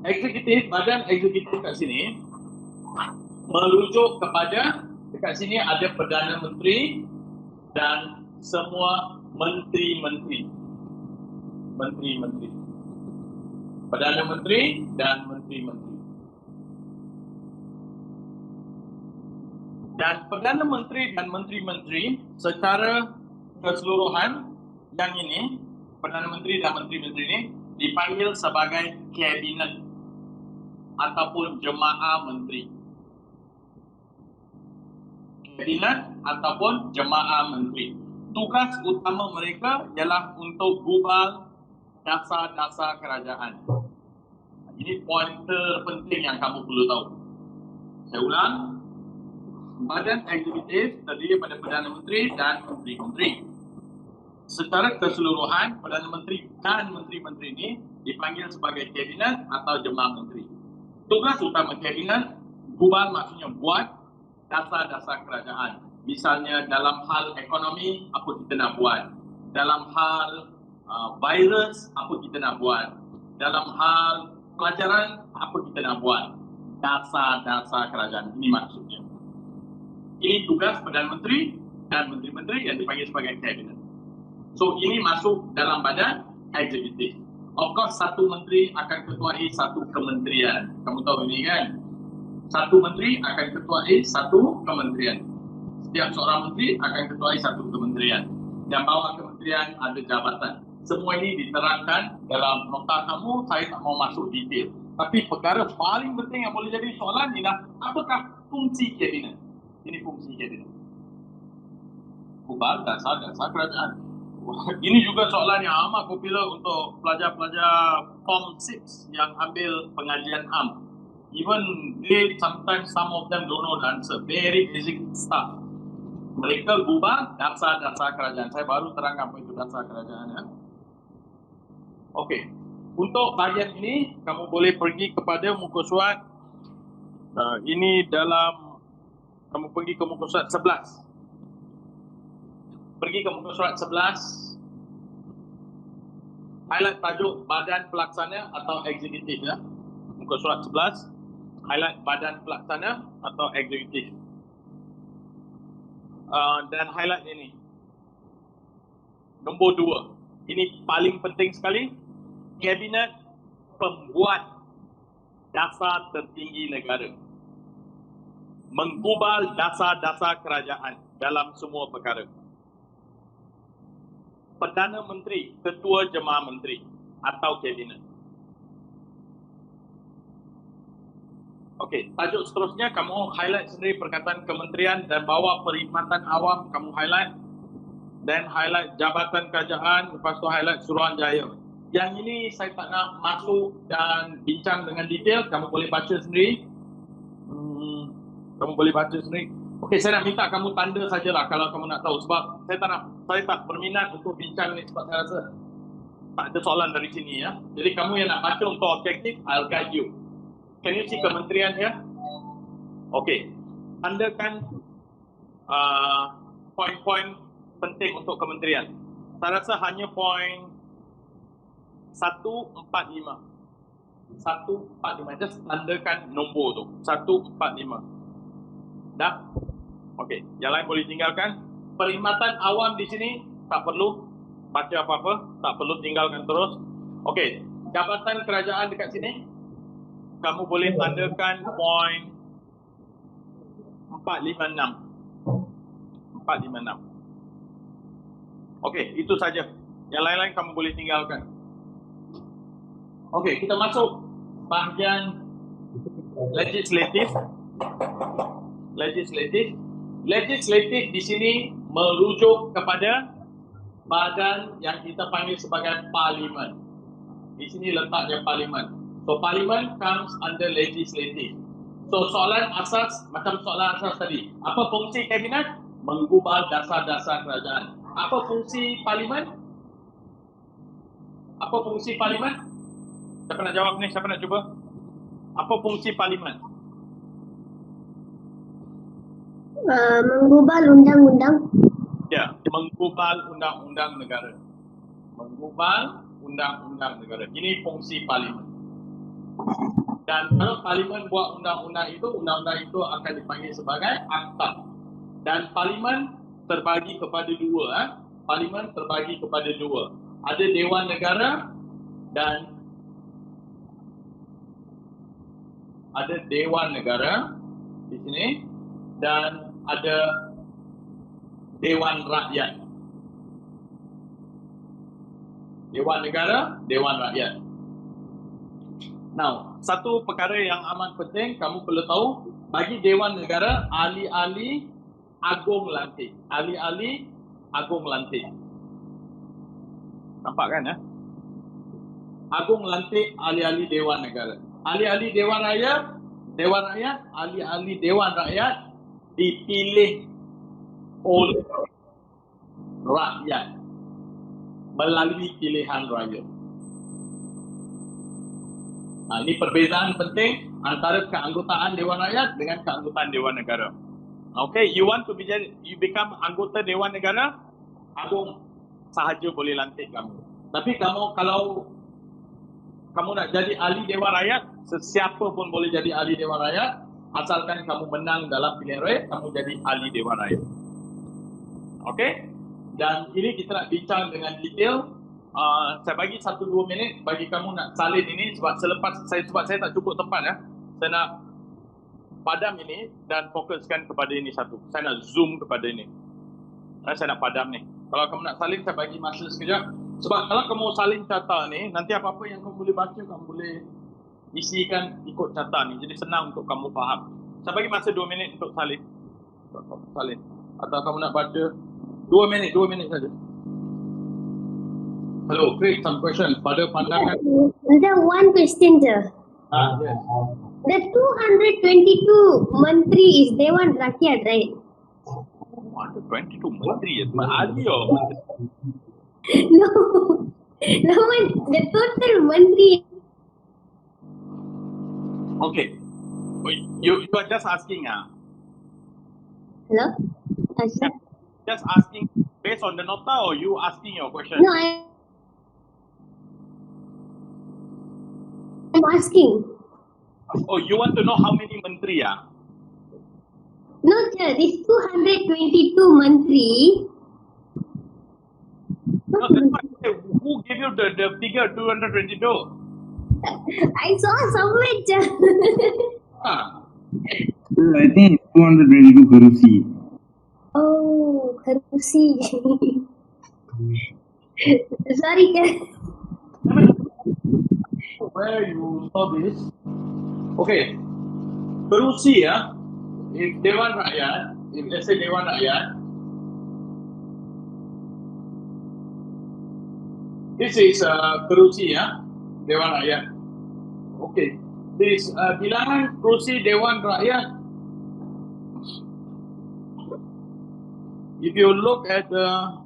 eksekutif, badan eksekutif kat sini merujuk kepada, dekat sini ada Perdana Menteri dan semua menteri-menteri. Menteri-menteri. Perdana Menteri dan menteri-menteri. Dan Perdana Menteri dan menteri-menteri secara keseluruhan yang ini, Perdana Menteri dan menteri-menteri ini dipanggil sebagai kabinet ataupun jemaah menteri. Kabinet ataupun jemaah menteri. Tugas utama mereka ialah untuk gubal dasar-dasar kerajaan. Ini poin terpenting yang kamu perlu tahu. Saya ulang. Badan eksekutif terdiri daripada Perdana Menteri dan menteri-menteri. Secara keseluruhan, Perdana Menteri dan menteri-menteri ini dipanggil sebagai kabinet atau jemaah menteri. Tugas utama kabinet, gubal maksudnya buat dasar-dasar kerajaan. Misalnya dalam hal ekonomi, apa kita nak buat. Dalam hal virus, apa kita nak buat. Dalam hal pelajaran, apa kita nak buat. Dasar-dasar kerajaan, ini maksudnya. Ini tugas Perdana Menteri dan menteri-menteri yang dipanggil sebagai kabinet. So, ini masuk dalam badan eksekutif. Of course, satu menteri akan ketuai satu kementerian. Kamu tahu ini kan? Satu menteri akan ketuai satu kementerian. Setiap seorang menteri akan ketuai satu kementerian. Dan bawah kementerian ada jabatan. Semua ini diterangkan dalam nota kamu. Saya tak mau masuk detail. Tapi perkara paling penting yang boleh jadi soalan ialah apakah fungsi kabinet? Ini fungsi kabinet. Gubal dasar-dasar kerajaan. Ini juga soalan yang amat popular untuk pelajar-pelajar Form 6 yang ambil pengajian AM. Even they sometimes some of them don't know the answer. Very basic stuff. Mereka gubal dasar-dasar kerajaan. Saya baru terangkan apa itu dasar kerajaan. Ya. Okey. Untuk bahagian ini, kamu boleh pergi kepada muka surat. Ini dalam Kamu pergi ke muka surat 11. Pergi ke muka surat 11. Highlight tajuk badan pelaksana atau eksekutif ya. Muka surat 11. Highlight badan pelaksana atau eksekutif. Dan highlight ini. Nombor 2. Ini paling penting sekali. Kabinet pembuat dasar tertinggi negara. Menggubal dasar-dasar kerajaan dalam semua perkara. Perdana Menteri, Ketua Jemaah Menteri atau Kabinet. Okey, tajuk seterusnya kamu highlight sendiri perkataan kementerian dan bawa perkhidmatan awam kamu highlight. Dan highlight jabatan kerajaan, lepas tu highlight Suruhanjaya. Yang ini saya tak nak masuk dan bincang dengan detail, kamu boleh baca sendiri. Kamu boleh baca sendiri. Okey, saya nak minta kamu tanda sajalah kalau kamu nak tahu sebab saya tak berminat untuk bincang ni sebab saya rasa tak ada soalan dari sini ya. Jadi kamu yang nak baca untuk objektif, I'll guide you. Can you see kementerian here? Okey, tandakan poin-poin penting untuk kementerian. Saya rasa hanya poin 145. 145, just tandakan nombor tu. 145. Dah? Okey, yang lain boleh tinggalkan. Perkhidmatan awam di sini tak perlu baca apa-apa, tak perlu tinggalkan terus. Okey, jabatan kerajaan dekat sini kamu boleh tandakan poin 456. 456. Okey, itu saja. Yang lain-lain kamu boleh tinggalkan. Okey, kita masuk bahagian legislatif. Legislatif di sini merujuk kepada badan yang kita panggil sebagai parlimen. Di sini letaknya parlimen. So parlimen comes under legislative. So soalan asas macam soalan asas tadi. Apa fungsi kabinet? Menggubal dasar-dasar kerajaan. Apa fungsi parlimen? Apa fungsi parlimen? Siapa nak jawab ni? Siapa nak cuba? Apa fungsi parlimen? Menggubal undang-undang. Ya, menggubal undang-undang negara. Menggubal undang-undang negara. Ini fungsi parlimen. Dan kalau parlimen buat undang-undang itu akan dipanggil sebagai akta. Dan parlimen terbagi kepada dua. Parlimen terbagi kepada dua. Ada Dewan Negara dan ada Dewan Negara di sini dan ada Dewan Rakyat. Dewan Negara, Dewan Rakyat. Now, satu perkara yang amat penting kamu perlu tahu, bagi Dewan Negara, ahli-ahli agung lantik. Ahli-ahli agung lantik. Nampak kan ya? Agung lantik ahli-ahli Dewan Negara. Ahli-ahli Dewan Rakyat, ahli-ahli Dewan Rakyat dipilih oleh rakyat melalui pilihan rakyat. Ini perbezaan penting antara keanggotaan Dewan Rakyat dengan keanggotaan Dewan Negara. Okay, you become anggota Dewan Negara, agung sahaja boleh lantik kamu. Tapi kalau kamu nak jadi ahli Dewan Rakyat, sesiapa pun boleh jadi ahli Dewan Rakyat. Asalkan kamu menang dalam pilihan rakyat, kamu jadi ahli Dewan Rakyat. Okey? Dan ini kita nak bincang dengan detail. Saya bagi 1-2 minit bagi kamu nak salin ini sebab saya tak cukup tempat ya. Saya nak padam ini dan fokuskan kepada ini satu. Saya nak zoom kepada ini. Saya nak padam ni. Kalau kamu nak salin, saya bagi masa sekejap. Sebab kalau kamu salin carta ni, nanti apa-apa yang kamu boleh baca, kamu boleh isikan ikut carta ni. Jadi senang untuk kamu faham. Saya bagi masa 2 minit untuk salin. Atau kamu nak baca 2 minit saja. Hello, create some questions. Pada pandangan. The one question, sir. Yes. The 222 Mantri is Dewan Rakyat, right? 22 Menteri. Ahli No. No, the total Mantri. Okay. You are just asking Hello? Sir? Just asking based on the nota, or you asking your question? No, I'm asking. Oh, you want to know how many menteri? No, sir, this 222 monthly. No, that's why I say, who gave you the figure 222? I saw somewhere, sir. I think it's 222 Kerusi. Oh, Kerusi. Sorry, sir. Where you saw this? Okay, Kerusi if Dewan Rakyat, if let's say Dewan Rakyat, this is Kerusi Dewan Rakyat. Okay, this bilangan Kerusi Dewan Rakyat. If you look at the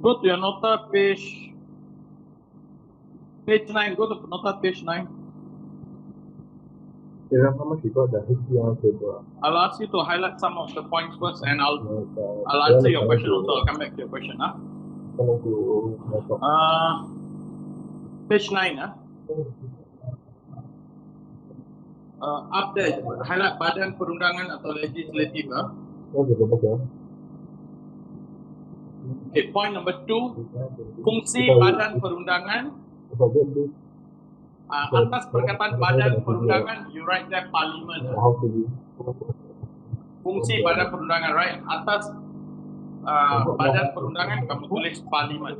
go to your nota page 9. Go to nota page 9. How much you got the history on paper? I'll ask you to highlight some of the points first, and I'll answer your question also. I'll come back to your question. Page 9. Up there, highlight Badan Perundangan atau Legislatif. Okay, point number 2, fungsi Badan Perundangan. Atas perkataan Badan Perundangan, you write there Parlimen. Fungsi Badan Perundangan, right? Atas Badan Perundangan, kamu tulis Parlimen.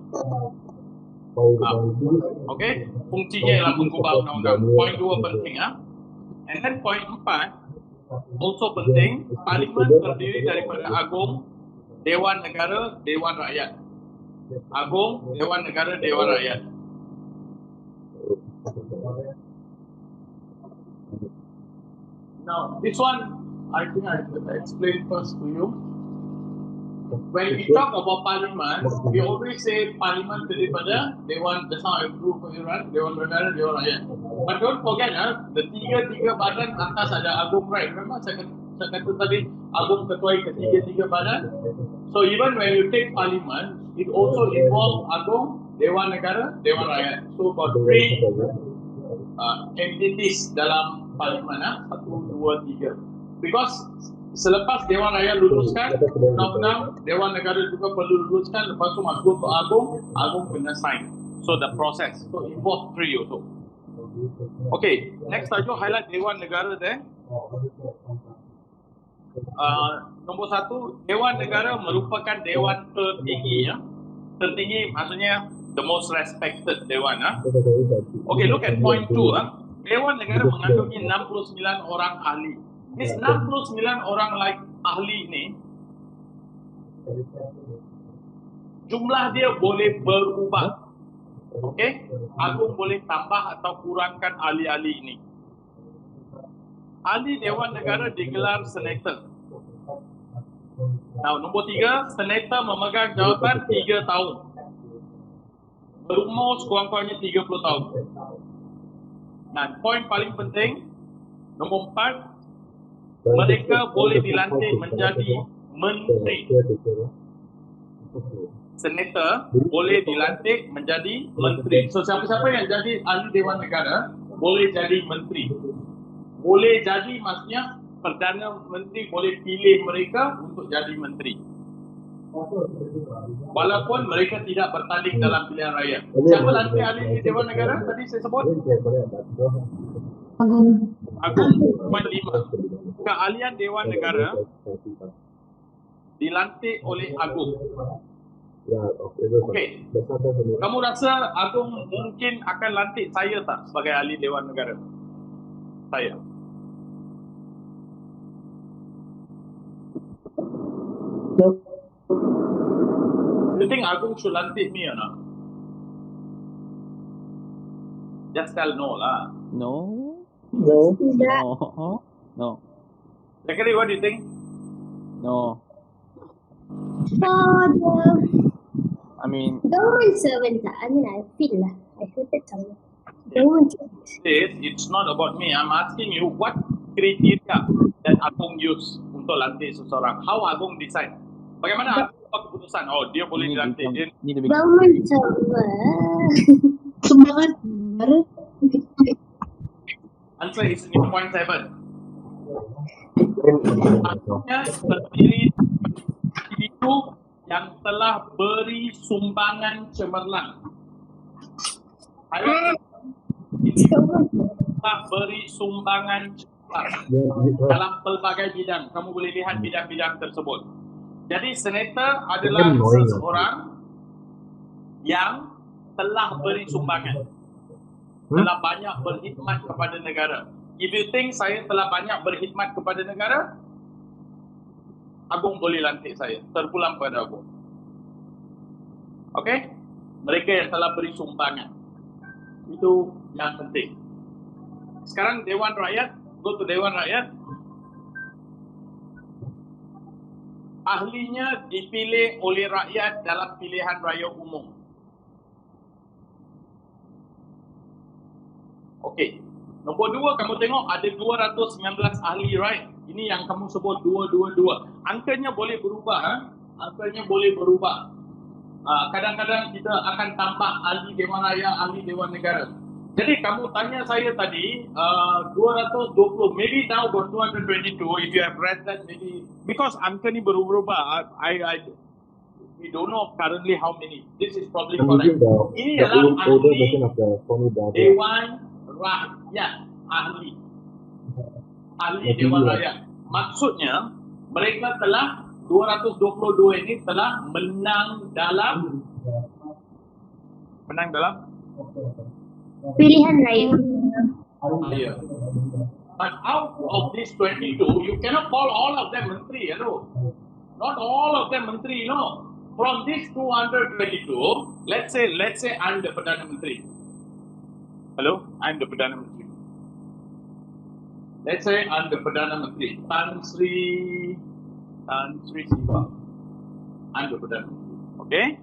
Okay, fungsinya ialah mengubah undang-undang. Point 2 penting. And then point 4 also penting. Parlimen terdiri daripada Agung, Dewan Negara, Dewan Rakyat. Agung, Dewan Negara, Dewan Rakyat. Now, this one, I think I should explain first to you. When we talk about Parliament, we always say Parliament daripada Dewan, that's how I prove for you, right? Dewan Negara, Dewan Rakyat. But don't forget, the tiga badan atas ada Agung, right? Remember saya kata tadi, Agung ketuai ketiga badan. So even when you take Parliament, it also involves Agung, Dewan Negara, Dewan Rakyat. So about 3 entities dalam Parlimen, 1, 2, 3. Because selepas Dewan Rakyat luluskan undang-undang, Dewan Negara juga perlu luluskan, lepas tu masuk ke Agung kena sign. So the process, so involve 3 also. Okay, next tajuk highlight Dewan Negara there. Nombor 1, Dewan Negara merupakan Dewan tertinggi. Tertinggi maksudnya the most respected Dewan. Okay, look at point 2. Dewan Negara mengandungi 69 orang ahli. This 69 orang ahli ni, jumlah dia boleh berubah. Okay, Agung boleh tambah atau kurangkan ahli-ahli ini. Ahli Dewan Negara digelar senator. Now, nombor 3, senator memegang jawatan 3 tahun. Berumur sekurang-kurangnya 30 tahun. Dan poin paling penting, nombor 4, mereka boleh dilantik menjadi menteri. Senator boleh dilantik menjadi menteri. So siapa-siapa yang jadi ahli Dewan Negara boleh jadi menteri. Boleh jadi maksudnya Perdana Menteri boleh pilih mereka untuk jadi menteri. Walaupun mereka tidak bertanding dalam pilihan raya. Siapa lantik ahli Dewan Negara tadi saya sebut? Agung. Poin 5. Keahlian Dewan Negara dilantik oleh Agung. Okey. Kamu rasa Agung mungkin akan lantik saya tak sebagai ahli Dewan Negara? Saya. You think Agung should lantik me or not? Just tell no lah. No. Tidak. No. Zachary, what do you think? No. For the I mean, government servants, I mean, I feel that somewhere. Government servants. It's not about me. I'm asking you what kriteria that Agong use untuk lantik seseorang. How Agong decide? Bagaimana Agong buat keputusan? Oh, dia boleh need dilantik. Dia to be Government servant. Sumbangan negara. answer is in point 7. Maksudnya terdiri itu yang telah beri sumbangan cemerlang. Highlight ini telah beri sumbangan cemerlang dalam pelbagai bidang. Kamu boleh lihat bidang-bidang tersebut. Jadi senator adalah seseorang yang telah beri sumbangan, telah banyak berkhidmat kepada negara. If you think saya telah banyak berkhidmat kepada negara, Agong boleh lantik saya, terpulang pada Agong. Okay? Mereka yang telah beri sumbangan. Itu yang penting. Sekarang Dewan Rakyat, go to Dewan Rakyat. Ahlinya dipilih oleh rakyat dalam pilihan raya umum. Okey. Nombor 2, kamu tengok ada 219 ahli, right? Ini yang kamu sebut 222. Angkanya boleh berubah. Angkanya boleh berubah. Kadang-kadang kita akan tambah ahli Dewan Raya, ahli Dewan Negara. Jadi kamu tanya saya tadi 220, maybe now got 222. If you have read that, maybe because angka ni berubah. We don't know currently how many. This is probably correct. Ini adalah ahli Dewan Rakyat, ahli Dewan Rakyat. Maksudnya mereka telah 222 ini telah menang dalam Pilihan raya. But out of these 22, you cannot call all of them menteri, not all of them menteri, From these 222, let's say I'm the Perdana Menteri. Hello, I'm the Perdana Menteri. Let's say I'm the Perdana Menteri, Tan Sri Siva. I'm the Perdana Menteri. Okay?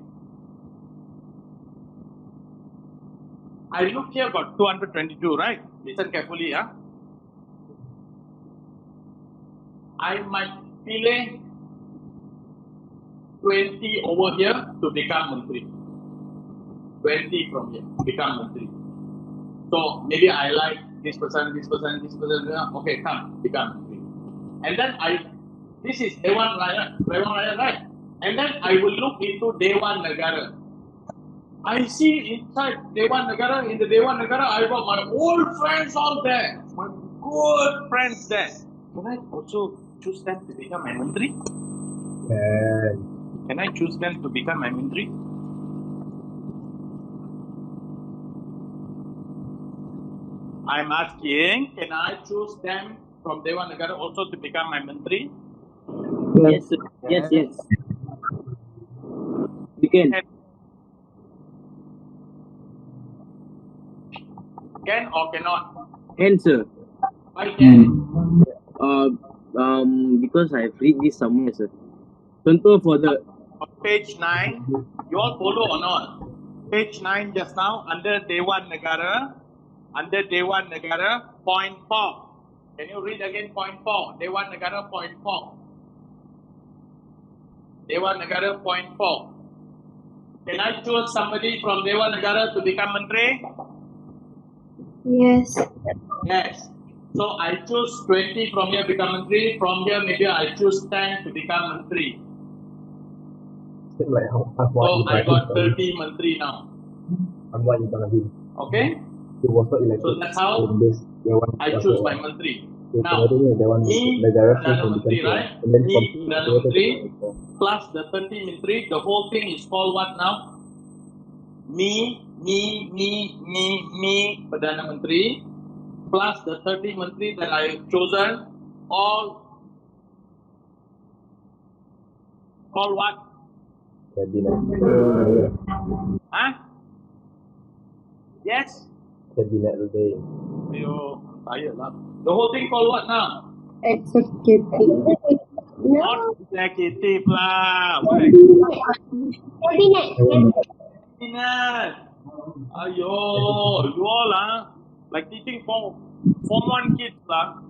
I look here, got 222, right? Listen carefully, I might pilih 20 over here to become Menteri. 20 from here to become Menteri. So maybe I like this person. Okay, come, become Menteri. And then this is Dewan Rakyat, right? And then I will look into Dewan Negara. I see inside Dewan Negara, in the Dewan Negara, I got my old friends all there. My good friends there. Can I also choose them to become my Menteri? Can I choose them to become my Menteri? I'm asking, can I choose them from Dewan Negara also to become my Menteri? Yes, sir. Yes. You can. Can or cannot? Can, sir. Why can? Because I've read this somewhere, sir. Control for the On page 9, you all follow or not? Page 9 just now, under Dewan Negara, point 4. Can you read again point 4? Dewan Negara point 4. Dewan Negara point 4. Can I choose somebody from Dewan Negara to become Menteri? Yes. Yes. So I choose 20 from here become Menteri. From here maybe I choose 10 to become Menteri. Like how So I got 30 Menteri now. Anwar Ibrahim. Okay? He was not elected. So that's how in this Dewan I choose my Menteri. So Now, sebenarnya Dewan me, Negara Perdana can Menteri, become right? and then Me, from Perdana Menteri, plus the 30 Menteri, the whole thing is called what now? Me, Perdana Menteri, plus the 30 Menteri that I have chosen, all what? cabinet. Huh? Yes? Cabinet today. Ayo, tired lah. The whole thing called what now? Executive. Not executive lah. What? Cabinet. Cabinet. Ayo, you all like teaching form 1 kids lah.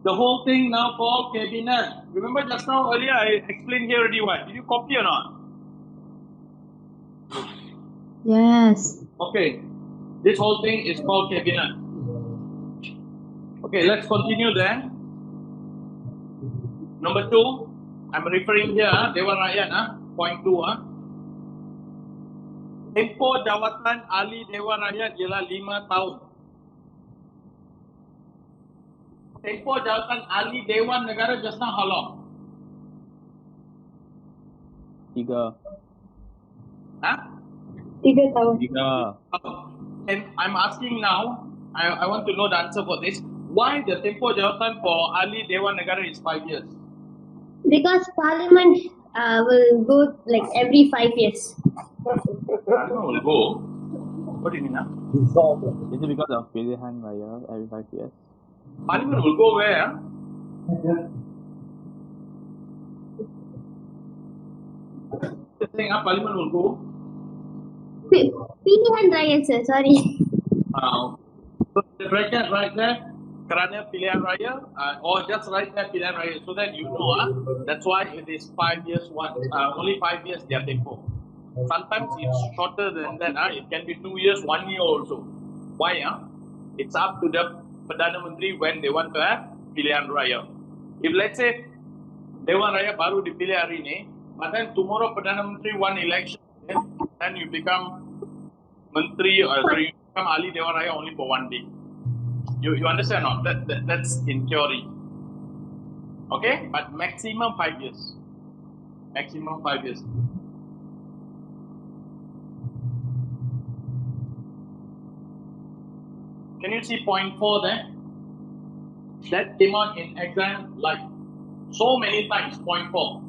The whole thing now called cabinet. Remember just now earlier I explained here already what? Did you copy or not? Yes. Okay. This whole thing is called cabinet. Okay, let's continue then. Number 2, I'm referring here, Dewan Rakyat, point 2. Tempoh jawatan ahli Dewan Rakyat ialah 5 tahun. Tempoh jawatan ahli Dewan Negara just now how long? 3. 3 tahun. 3. And I'm asking now, I want to know the answer for this. Why the tempoh jawatan for ahli Dewan Negara is 5 years? Because Parliament will go like every 5 years. Parliament will go. What do you mean? Dissolve. Is it because of pilihan raya every 5 years? Parliament will go where? You're saying Parliament will go? Pilihan raya, sir. Sorry. So the bracket right there, kerana pilihan raya, or just right there pilihan raya, so that you know, that's why it is 5 years, only 5 years their tempo. Sometimes it's shorter than that, it can be 2 years, 1 year also. Why? It's up to the Perdana Menteri when they want to have pilihan raya. If let's say Dewan Raya baru dipilih hari ini, but then tomorrow Perdana Menteri won election, then you become Menteri or you become ahli Dewan Raya only for 1 day. You understand or not? That's in theory. Okay? But maximum 5 years. Maximum 5 years. Can you see point 4 there? That came out in exam like so many times, point 4.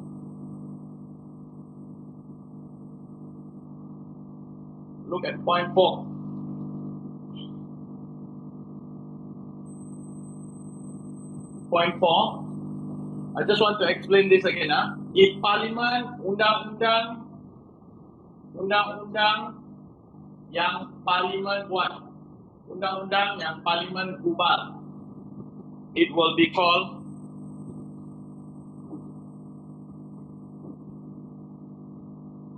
Look at point 4. Point 4. I just want to explain this again. If Parliament, undang-undang yang Parliament buat, undang-undang yang Parlimen ubah, it will be called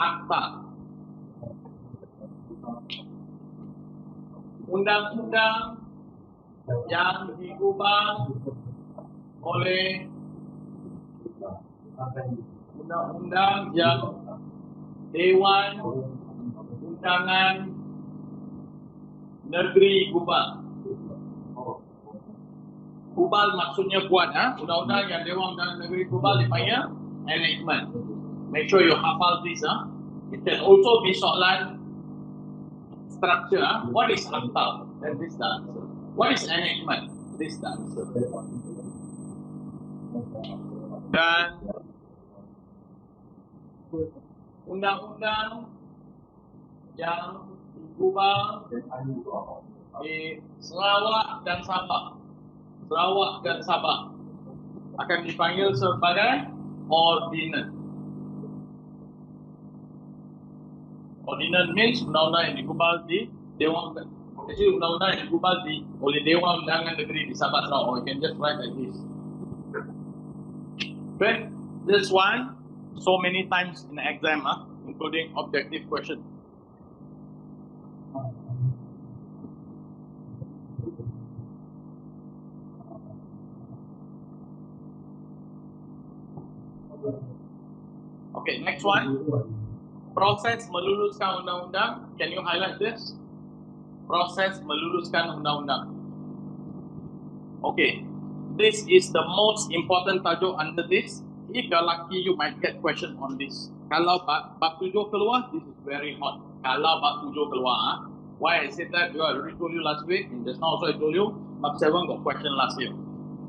akta. Undang-undang yang diubah oleh undang-undang yang Dewan Undangan Negeri Gubal. Gubal maksudnya buat, undang-undang yang Dewan Undangan Negeri Gubal dipanggil enactment. Make sure you hafal this. It can also be soalan structure. What is akta? Then this the answer. What is enactment? This the answer. Dan undang-undang yang diubah di Sarawak dan Sabah akan dipanggil sebagai ordinance. Ordinance means undang-undang yang diubah di Dewan, actually undang-undang yang diubah oleh Dewan Undangan Negeri di Sabah Sarawak. Or you can just write like this. Okay, this one so many times in the exam, including objective question. Okay, next one. Proses meluluskan undang-undang. Can you highlight this? Proses meluluskan undang-undang. Okay, this is the most important tajuk under this. If you're lucky, you might get question on this. Kalau bab 7 keluar, this is very hot. Kalau bab 7 keluar, why I said that? Because I already told you last week, and just now also I told you, bab 7 got question last year.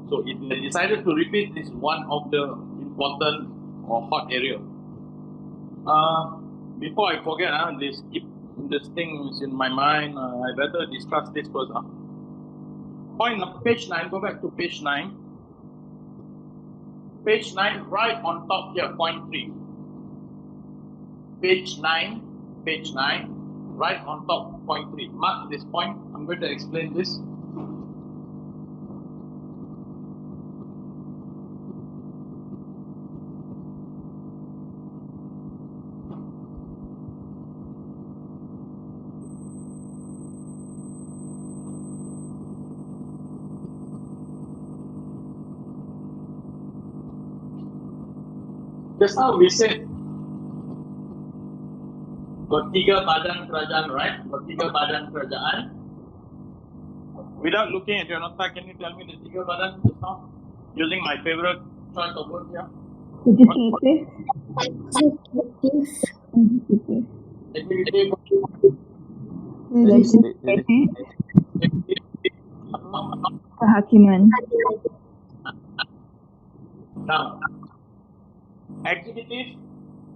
So if they decided to repeat, this is one of the important or hot area. Before I forget, this thing is in my mind. I better discuss this first. Page 9. Go back to page 9. Page 9, right on top here, point 3. Page 9, right on top, point 3. Mark this point. I'm going to explain this. Just now we said got 3 badan kerajaan, right? Got 3 badan kerajaan. Without looking at your nota, can you tell me the 3 badan just now? Using my favorite choice of word here. Legislative. Executive. Executive. Executive. Kehakiman. Now, executive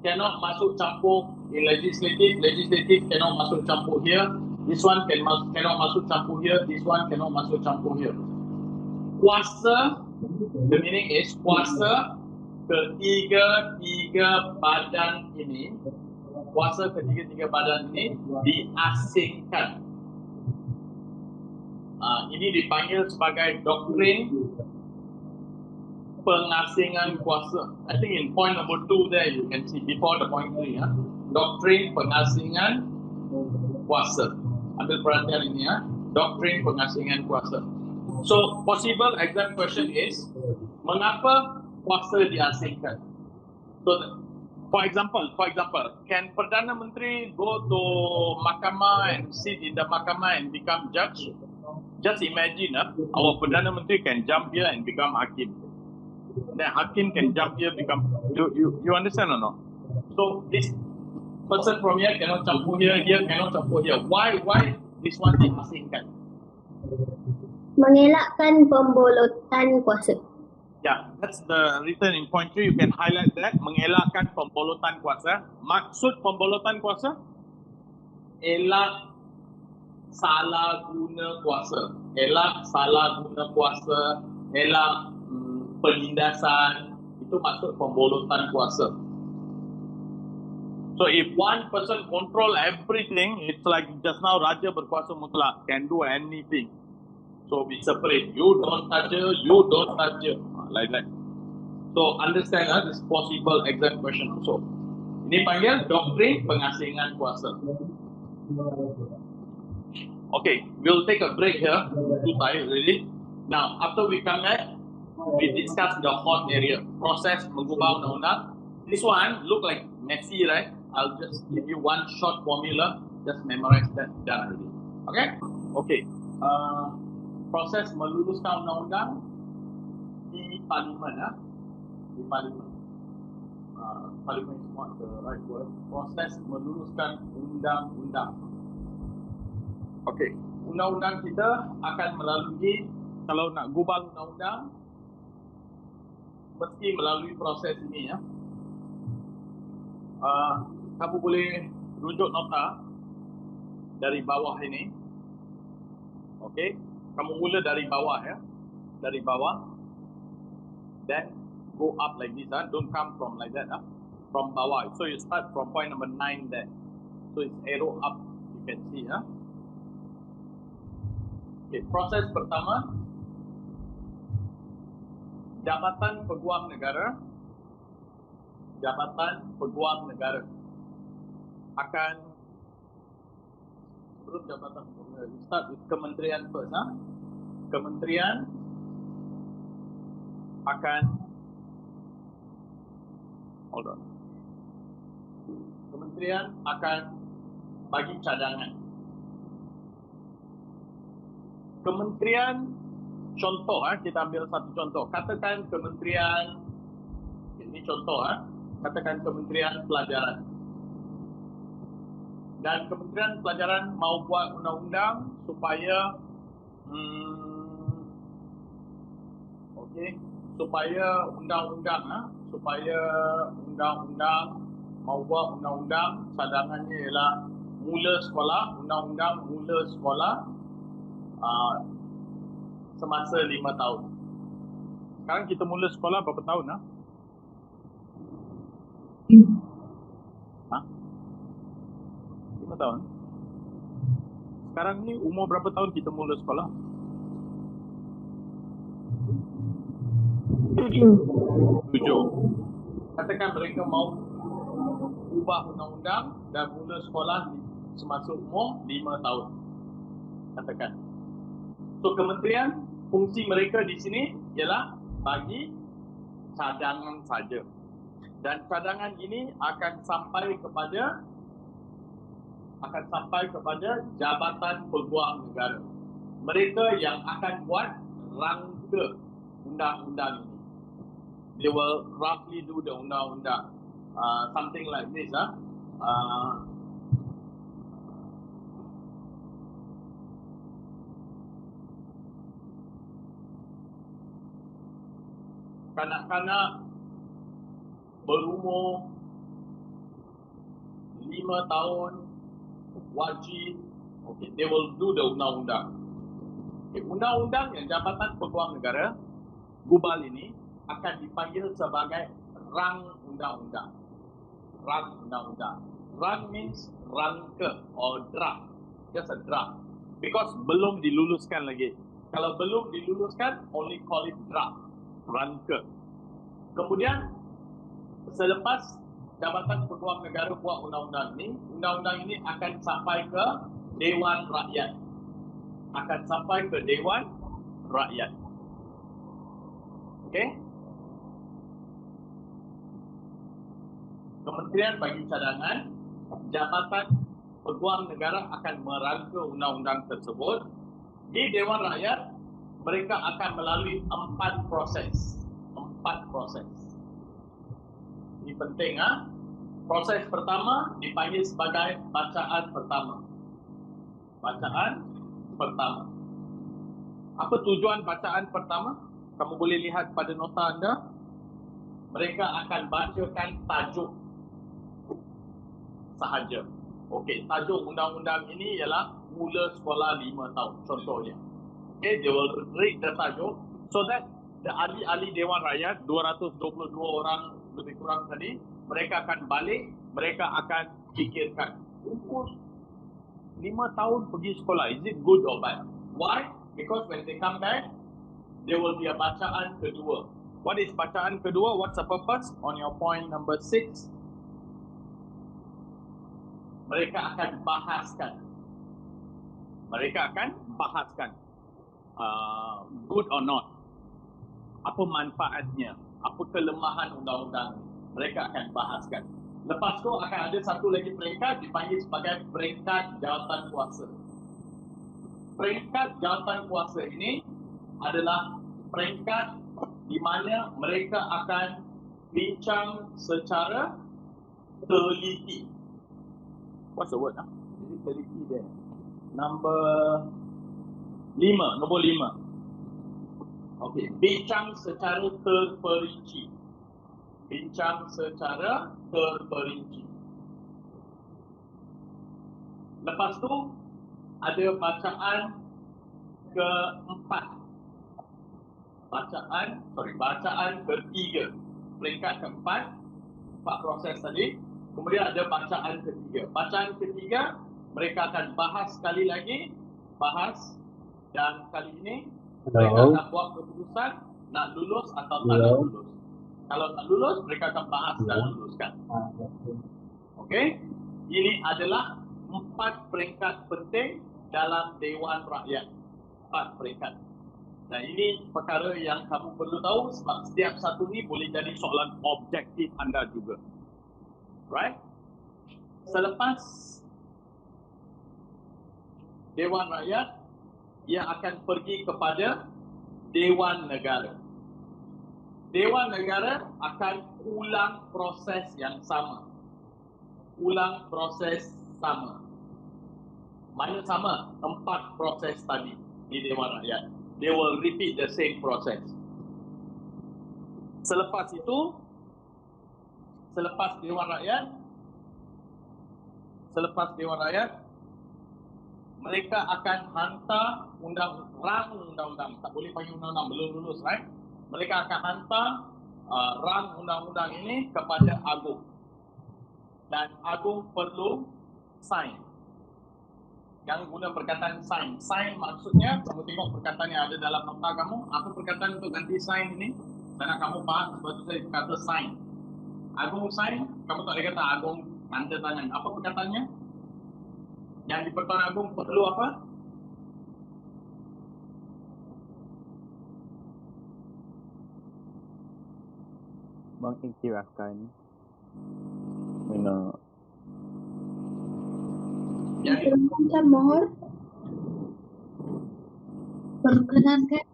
cannot masuk campur in legislative. Legislative cannot masuk campur here. This one cannot masuk campur here. This one cannot masuk campur here. Kuasa, the meaning is kuasa ketiga-tiga badan ini, kuasa ketiga-tiga badan ini diasingkan. Ini dipanggil sebagai doktrin pengasingan kuasa. I think in point number 2 there you can see before the point 3, doktrin pengasingan kuasa. Ambil perhatian ini, doktrin pengasingan kuasa. So possible exam question is, mengapa kuasa diasingkan? So for example, can Perdana Menteri go to mahkamah and sit in the mahkamah and become judge? Just imagine, our Perdana Menteri can jump here and become hakim. Then hakim can jump here, become. You understand or not? So this person from here cannot campur here cannot campur here. Why this one diasingkan? Mengelakkan pembolotan kuasa. Yeah, that's the written in point 3. You can highlight that. Mengelakkan pembolotan kuasa. Maksud pembolotan kuasa? Elak salah guna kuasa. Elak salah guna kuasa. Elak penindasan. Itu maksud pembolotan kuasa. So if one person control everything, it's like just now Raja berkuasa mutlak, can do anything. So we separate. You don't touch her, you don't touch her. Like that. So understand this possible exam question also. Ini panggil doktrin pengasingan kuasa. Okay, we'll take a break here. Too tired already. Now, after we come back, we discuss the hot area. Proses mengubah undang-undang. This one look like messy, right? I'll just give you one short formula. Just memorize that. Done already. Okay? Okay. Proses meluluskan undang-undang di parlimen, di parlimen. Parlimen is not the right word. Proses meluluskan undang-undang. Okay, undang-undang kita akan melalui, kalau nak gubal undang-undang, mesti melalui proses ini, ya. Kamu boleh rujuk nota dari bawah ini. Okay, kamu mula dari bawah, ya, dari bawah. Then go up like this, don't come from like that, from bawah. So you start from point number 9 there. So it's arrow up, you can see, Okay, proses pertama, Jabatan Peguam Negara. Jabatan Peguam Negara akan, sebelum Jabatan Peguam Negara, start with Kementerian first, Kementerian akan, hold on, Kementerian akan bagi cadangan. Kementerian, contoh, kita ambil satu contoh. Katakan Kementerian, ini contoh, katakan Kementerian Pelajaran. Dan Kementerian Pelajaran mau buat undang-undang supaya, supaya undang-undang, mau buat undang-undang, cadangannya ialah mula sekolah, undang-undang mula sekolah semasa 5 tahun. Sekarang kita mula sekolah berapa tahun? tahun. Sekarang ni umur berapa tahun kita mula sekolah? 7. Katakan mereka mau ubah undang-undang dan mula sekolah semasa umur 5 tahun. Katakan. So kementerian, fungsi mereka di sini ialah bagi cadangan saja. Dan cadangan ini akan sampai kepada Jabatan Peguam Negara. Mereka yang akan buat rangka undang-undang ini. They will roughly do the undang-undang, something like this. Kanak-kanak berumur 5 tahun wajib, okay, they will do the undang-undang. Okay, undang-undang yang Jabatan Peguam Negara, Gubal ini, akan dipanggil sebagai rang undang-undang. Rang undang-undang. Rang means rangka or draft. Just a draft. Because belum diluluskan lagi. Kalau belum diluluskan, only call it draft. Rangka. Kemudian, selepas Jabatan Peguam Negara buat undang-undang ini akan sampai ke Dewan Rakyat. Okey? Kementerian bagi cadangan, Jabatan Peguam Negara akan merangka undang-undang tersebut. Di Dewan Rakyat, mereka akan melalui 4 proses. Ini penting. Proses pertama dipanggil sebagai bacaan pertama. Apa tujuan bacaan pertama? Kamu boleh lihat pada nota anda. Mereka akan bacakan tajuk sahaja. Okey, tajuk undang-undang ini ialah mula sekolah 5 tahun contohnya. Okay, they will read the tajuk so that the ahli-ahli Dewan Rakyat 222 orang lebih kurang tadi, mereka akan balik, mereka akan fikirkan umur 5 tahun pergi sekolah, is it good or bad? Why? Because when they come back, there will be a bacaan kedua. What is bacaan kedua? What's the purpose? On your point number 6, mereka akan bahaskan. Good or not. Apa manfaatnya? Apa kelemahan undang-undang? Mereka akan bahaskan. Lepas tu akan ada satu lagi peringkat dipanggil sebagai peringkat jawatan kuasa. Peringkat jawatan kuasa ini adalah peringkat di mana mereka akan bincang secara teliti. What's the word? Is it teliti there? Nombor 5. Okey, bincang secara terperinci. Lepas tu ada bacaan keempat. Bacaan ketiga. Peringkat keempat, 4 proses tadi. Kemudian ada bacaan ketiga. Bacaan ketiga, mereka akan bahas sekali lagi. Dan kali ini mereka akan buat keputusan nak lulus atau tak nak lulus. Kalau nak lulus, mereka akan bahas dan luluskan. Okey? Ini adalah 4 peringkat penting dalam Dewan Rakyat. 4 peringkat. Dan ini perkara yang kamu perlu tahu sebab setiap satu ni boleh jadi soalan objektif anda juga. Right? Selepas Dewan Rakyat, ia akan pergi kepada Dewan Negara. Dewan Negara akan ulang proses yang sama. Mana sama? 4 proses tadi di Dewan Rakyat. They will repeat the same process. Selepas Dewan Rakyat, mereka akan hantar rang undang-undang. Tak boleh panggil undang-undang, belum lulus, right? Mereka akan hantar rang undang-undang ini kepada Agung. Dan Agung perlu sign. yang guna perkataan sign. Sign maksudnya, kamu tengok perkataan yang ada dalam nota kamu, apa perkataan untuk ganti sign ini? Karena kamu faham sebab itu saya kata sign. Agung sign, kamu tak boleh kata Agung tanda tangan. Apa perkataannya? Yang di Pertuan Agung perlu apa? Mengiktirafkan. Mana? Yang di Perkenankan mohon. Perkenankan.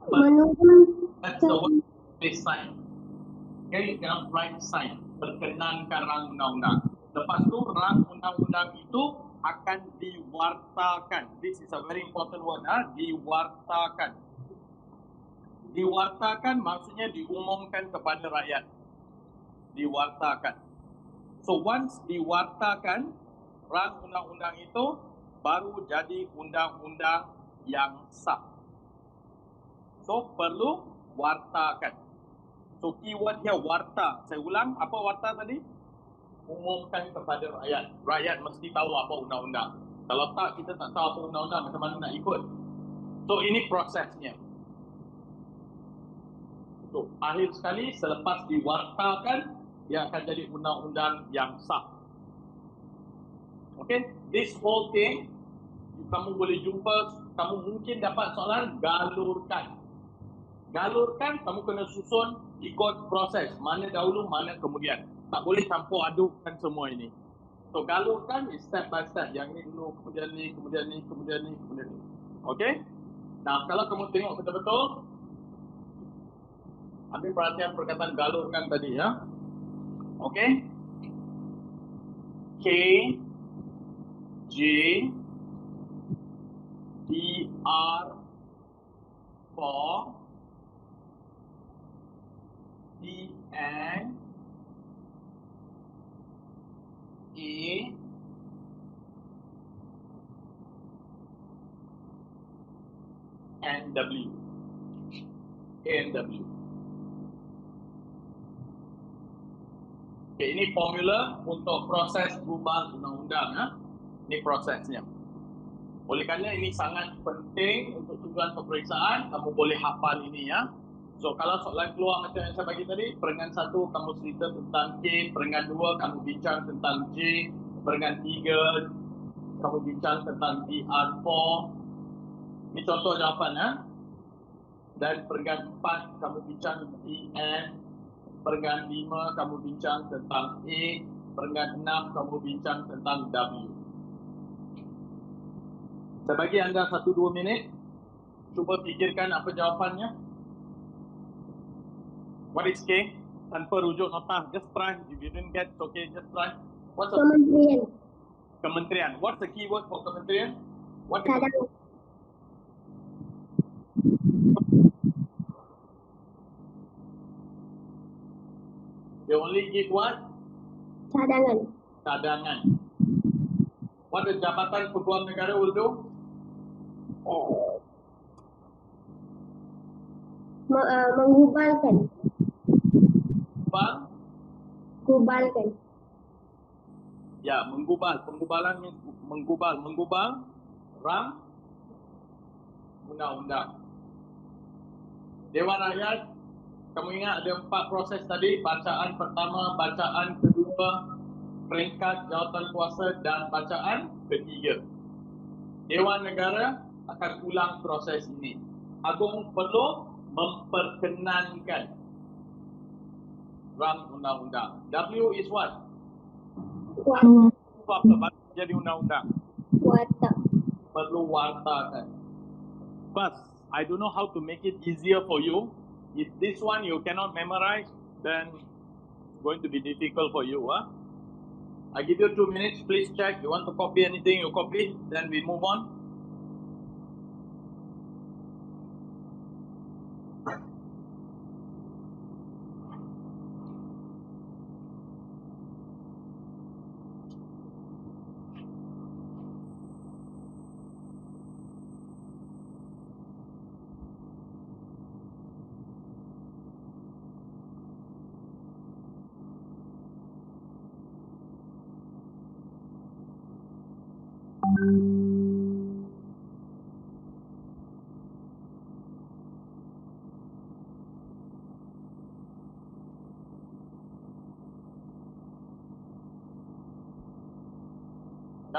Menurun. That's the word they sign. Okay, dalam right sign. Perkenankan rang undang-undang. Lepas tu rang undang-undang itu akan diwartakan. This is a very important word. Diwartakan. Diwartakan maksudnya diumumkan kepada rakyat. Diwartakan. So once diwartakan, rang undang-undang itu baru jadi undang-undang yang sah. So perlu wartakan. So keyword dia warta. Saya ulang, apa warta tadi? Umumkan kepada rakyat. Rakyat mesti tahu apa undang-undang. Kalau tak, kita tak tahu apa undang-undang, macam mana nak ikut. So ini prosesnya. So akhir sekali selepas diwartakan, dia akan jadi undang-undang yang sah. Okay, this whole thing, kamu boleh jumpa, kamu mungkin dapat soalan galurkan. Galurkan, kamu kena susun ikut proses. Mana dahulu, mana kemudian. Tak boleh campur adukkan semua ini. So, galurkan is step by step. Yang ni dulu, kemudian ni, kemudian ni, kemudian ni, kemudian ni. Okay? Nah, kalau kamu tengok betul-betul, ambil perhatian perkataan galurkan tadi ya. Okay? K, J, D, R, for, D, N, A, and W. A and W. Okay, ini formula untuk proses perubahan undang-undang. Ini prosesnya. Oleh kerana ini sangat penting untuk tujuan peperiksaan, kamu boleh hafal ini ya. So kalau soalan keluar macam yang saya bagi tadi, peringkat 1 kamu cerita tentang K, peringkat 2 kamu bincang tentang J, peringkat 3 kamu bincang tentang DR4. Ini contoh jawapan ya. Dan peringkat 4 kamu bincang DN, peringkat 5 kamu bincang tentang A, peringkat 6 kamu bincang tentang W. Saya bagi anda 1-2 minit, cuba fikirkan apa jawapannya. What is K? Tanpa rujuk nota, just try. If you didn't get, it's okay, just try. What's the Kementerian. Kementerian? What's the keyword for kementerian? What is Cadangan. They only give what? Cadangan. Cadangan. What the Jabatan Peguam Negara will do? Menggubalkan. Bang? Gubalkan. Ya, menggubal. Penggubalan means menggubal. Menggubal rang undang-undang. Dewan Rakyat, kamu ingat ada 4 proses tadi. Bacaan pertama, bacaan kedua, peringkat jawatan kuasa dan bacaan ketiga. Dewan Negara akan ulang proses ini. Agung perlu memperkenankan rang undang-undang. W is what? Apa baru jadi undang-undang? Warta. Perlu wartakan. First, I don't know how to make it easier for you. If this one you cannot memorize, then it's going to be difficult for you. I give you 2 minutes. Please check. You want to copy anything, you copy. Then we move on.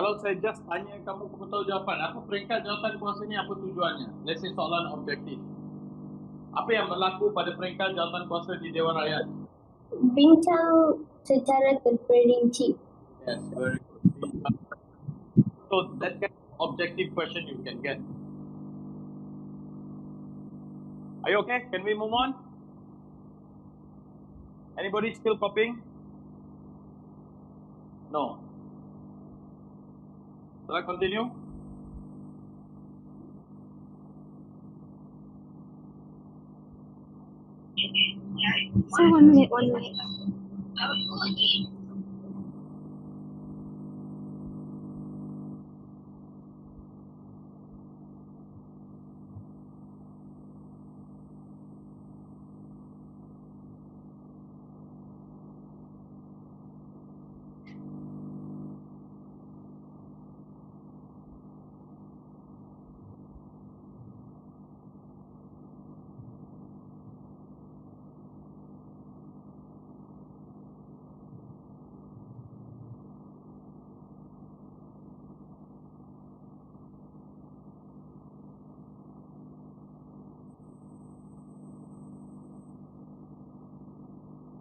Kalau saya just tanya kamu tahu jawapan, apa peringkat jawatan kuasa ni, apa tujuannya? Let's say soalan objektif. Apa yang berlaku pada peringkat jawatan kuasa di Dewan Rakyat? Bincang secara terperinci. Yes, very good. So that kind of objective question you can get. Are you okay? Can we move on? Anybody still copying? No. Shall I continue? So 1 minute.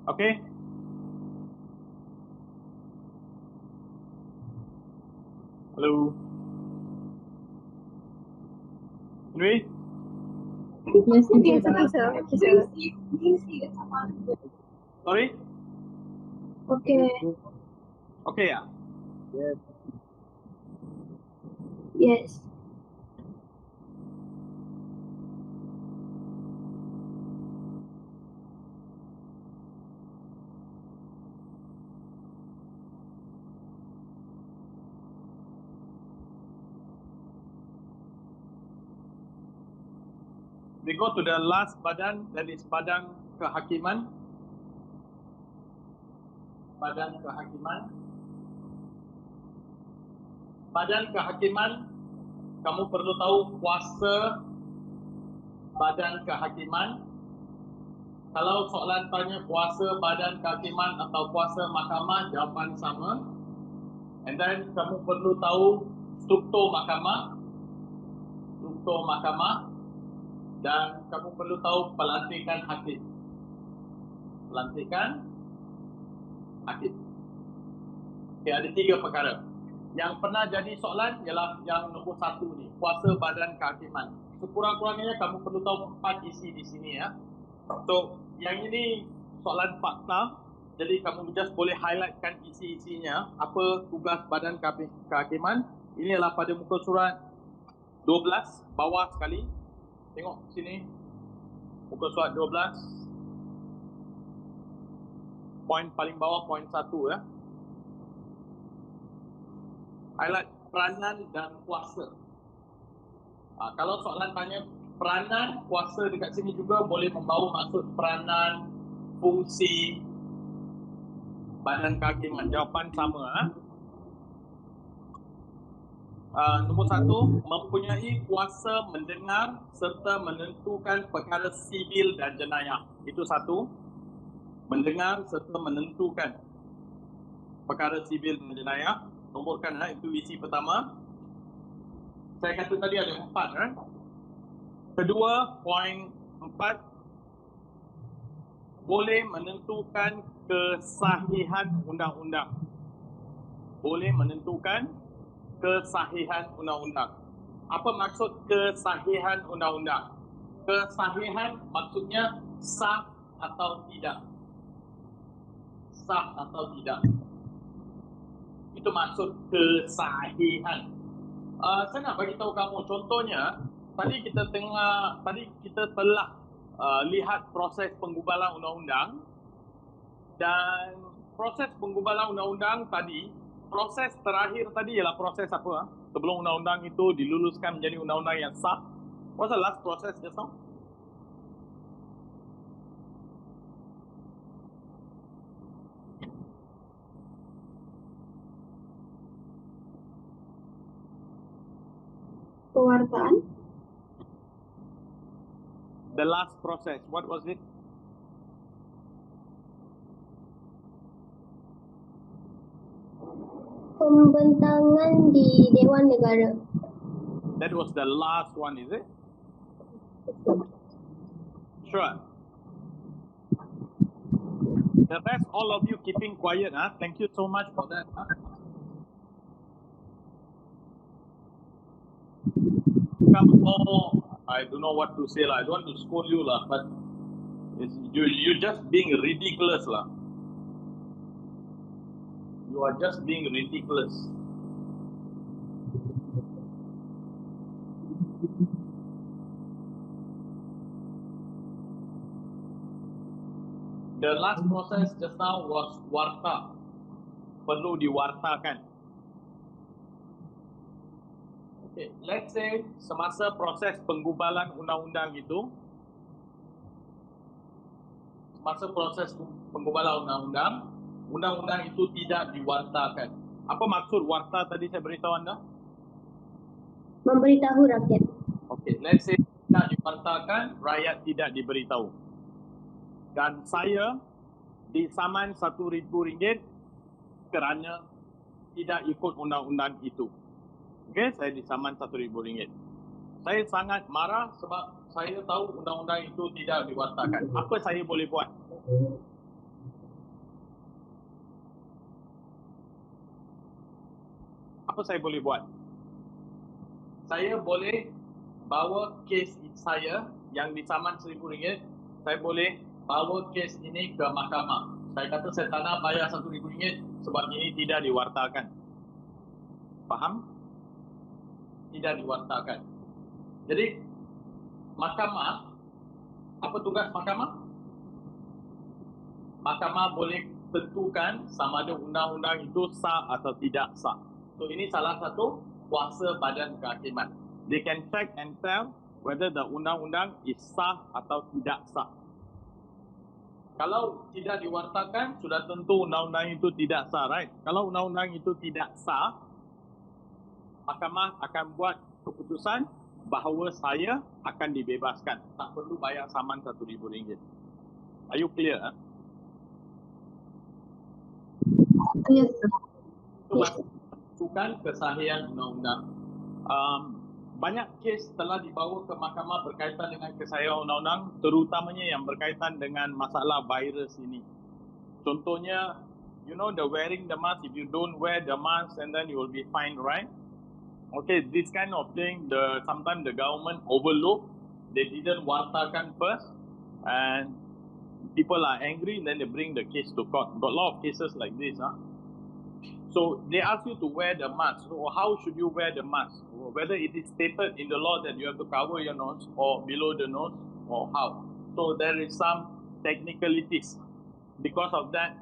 Okay. Hello. Anyway, Yes, Okay, sir. sorry. Okay. Okay, yeah. Yes. We go to the last badan, that is Badan Kehakiman. Badan Kehakiman. Badan Kehakiman, kamu perlu tahu kuasa Badan Kehakiman. Kalau soalan tanya kuasa Badan Kehakiman atau kuasa mahkamah, jawapan sama. And then kamu perlu tahu struktur mahkamah. Struktur mahkamah. Dan kamu perlu tahu pelantikan hakim. Pelantikan hakim. Okay, ada 3 perkara. Yang pernah jadi soalan ialah yang nombor 1 ni, kuasa Badan Kehakiman. Sekurang-kurangnya kamu perlu tahu 4 isi di sini ya. So, yang ini soalan fakta. Jadi kamu just boleh highlightkan isi-isinya. Apa tugas Badan Kehakiman? Ini adalah pada muka surat 12, bawah sekali. Tengok sini. Muka surat 12. Poin paling bawah, poin 1 ya. Highlight peranan dan kuasa. Kalau soalan tanya peranan, kuasa dekat sini juga boleh membawa maksud peranan, fungsi Badan Kehakiman. Jawapan sama. Nombor 1, mempunyai kuasa mendengar serta menentukan perkara sibil dan jenayah. Itu 1. Mendengar serta menentukan perkara sibil dan jenayah. Nomborkan itu isi pertama. Saya kata tadi ada 4 kan? Kedua, poin 4, boleh menentukan kesahihan undang-undang. Boleh menentukan kesahihan undang-undang. Apa maksud kesahihan undang-undang? Kesahihan maksudnya sah atau tidak. Sah atau tidak. Itu maksud kesahihan. Saya nak bagi tahu kamu contohnya, tadi kita telah lihat proses penggubalan undang-undang, dan proses penggubalan undang-undang tadi, proses terakhir tadi ialah proses apa? Sebelum undang-undang itu diluluskan menjadi undang-undang yang sah. What's the last process just now? Pewartaan. The last process, what was it? pembentangan di Dewan Negara. That was the last one, is it? Sure. The rest, all of you keeping quiet. Thank you so much for that. I don't know what to say. I don't want to scold you, but you're just being ridiculous. You are just being ridiculous. The last process just now was warta. Perlu diwartakan. Okay, let's say semasa proses penggubalan undang-undang itu, undang-undang itu tidak diwartakan. Apa maksud warta tadi saya beritahu anda? Memberitahu rakyat. Okay, let's say tidak diwartakan, rakyat tidak diberitahu. Dan saya disaman RM1,000 kerana tidak ikut undang-undang itu. Okay, saya disaman RM1,000. Saya sangat marah sebab saya tahu undang-undang itu tidak diwartakan. Apa saya boleh buat? Apa saya boleh buat? Saya boleh bawa kes saya yang disaman RM1,000. Saya boleh bawa kes ini ke mahkamah. Saya kata saya tak nak bayar RM1,000 sebab ini tidak diwartakan. Faham? Tidak diwartakan. Jadi mahkamah, apa tugas mahkamah? Mahkamah boleh tentukan sama ada undang-undang itu sah atau tidak sah. So ini salah satu kuasa badan kehakiman. They can check and tell whether the undang-undang is sah atau tidak sah. Kalau tidak diwartakan, sudah tentu undang-undang itu tidak sah, right? Kalau undang-undang itu tidak sah, mahkamah akan buat keputusan bahawa saya akan dibebaskan. Tak perlu bayar saman RM1,000. Are you clear? Clear. Itu masukkan kesahihan undang-undang. Banyak kes telah dibawa ke mahkamah berkaitan dengan kesahihan undang-undang, terutamanya yang berkaitan dengan masalah virus ini. Contohnya, you know the wearing the mask, if you don't wear the mask and then you will be fined, right? Okay, this kind of thing, sometimes the government overlook, they didn't wartakan first, and people are angry, and then they bring the case to court. Got a lot of cases like this. So they ask you to wear the mask. So how should you wear the mask? Whether it is stated in the law that you have to cover your nose or below the nose, or how. So there is some technicalities. Because of that,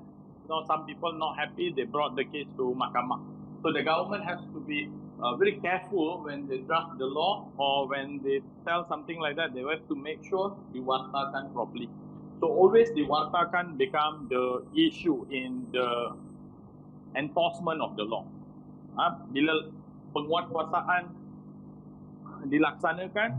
some people not happy, they brought the case to mahkamah. So the government has to be very careful when they draft the law or when they tell something like that. They have to make sure diwartakan properly. So always diwartakan become the issue in the enforcement of the law. Bila penguatkuasaan dilaksanakan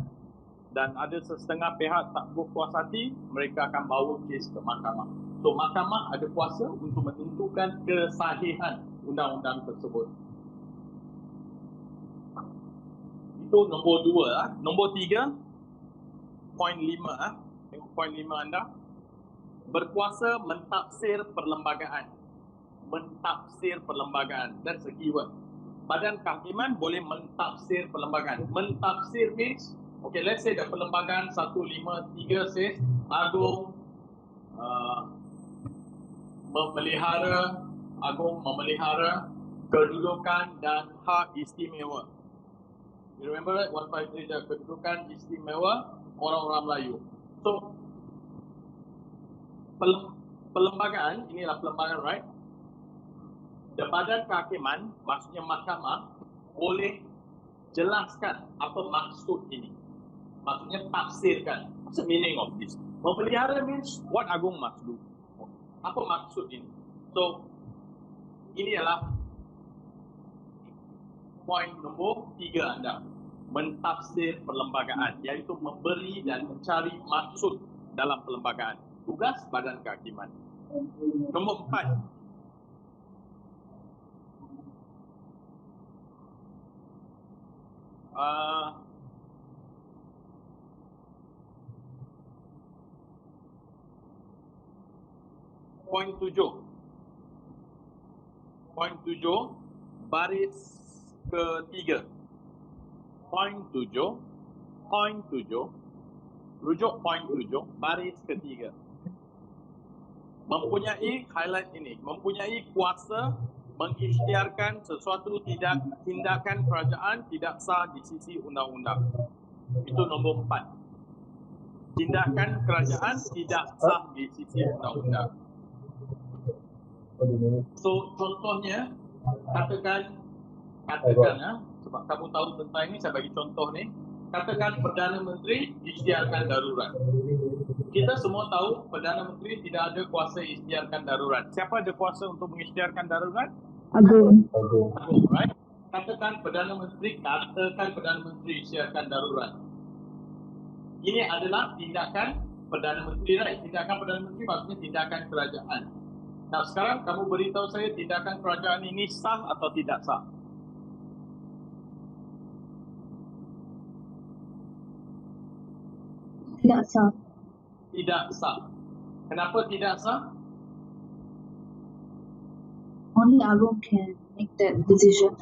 dan ada setengah pihak tak berpuas hati, mereka akan bawa kes ke mahkamah. So mahkamah ada kuasa untuk menentukan kesahihan undang-undang tersebut. Itu nombor 2. Nombor 3, poin 5. Tengok poin 5 anda. Berkuasa mentafsir perlembagaan. Mentafsir perlembagaan. That's the keyword. Badan kehakiman boleh mentafsir perlembagaan. Mentafsir means, okay, let's say the perlembagaan 153 says Agung memelihara kedudukan dan hak istimewa. You remember that? 153, kedudukan istimewa orang-orang Melayu. So, perlembagaan, inilah perlembagaan, right? The badan kehakiman, maksudnya mahkamah, boleh jelaskan apa maksud ini. Maksudnya tafsirkan. What's the meaning of this? Memelihara means what Agung must do. Apa maksud ini? So, ini adalah poin nombor 3 anda. Mentafsir perlembagaan, iaitu memberi dan mencari maksud dalam perlembagaan. Tugas badan kehakiman. Nombor 4. Poin 7. Poin 7 baris ketiga. Poin 7. Poin 7. Rujuk poin 7 baris ketiga. Mempunyai highlight ini, mempunyai kuasa mengikhtiarkan sesuatu tindakan kerajaan tidak sah di sisi undang-undang. Itu nombor 4. Tindakan kerajaan tidak sah di sisi undang-undang. So contohnya katakan sebab kamu tahu tentang ini, saya bagi contoh ni. Katakan Perdana Menteri isytiharkan darurat. Kita semua tahu Perdana Menteri tidak ada kuasa isytiharkan darurat. Siapa ada kuasa untuk mengisytiharkan darurat? Agung. Agung, right? Katakan Perdana Menteri isytiharkan darurat. Ini adalah tindakan Perdana Menteri, right? Tindakan Perdana Menteri maksudnya tindakan kerajaan. Nah, sekarang kamu beritahu saya tindakan kerajaan ini sah atau tidak sah? Tidak sah. Tidak sah. Kenapa tidak sah? Only Agung can make that decision.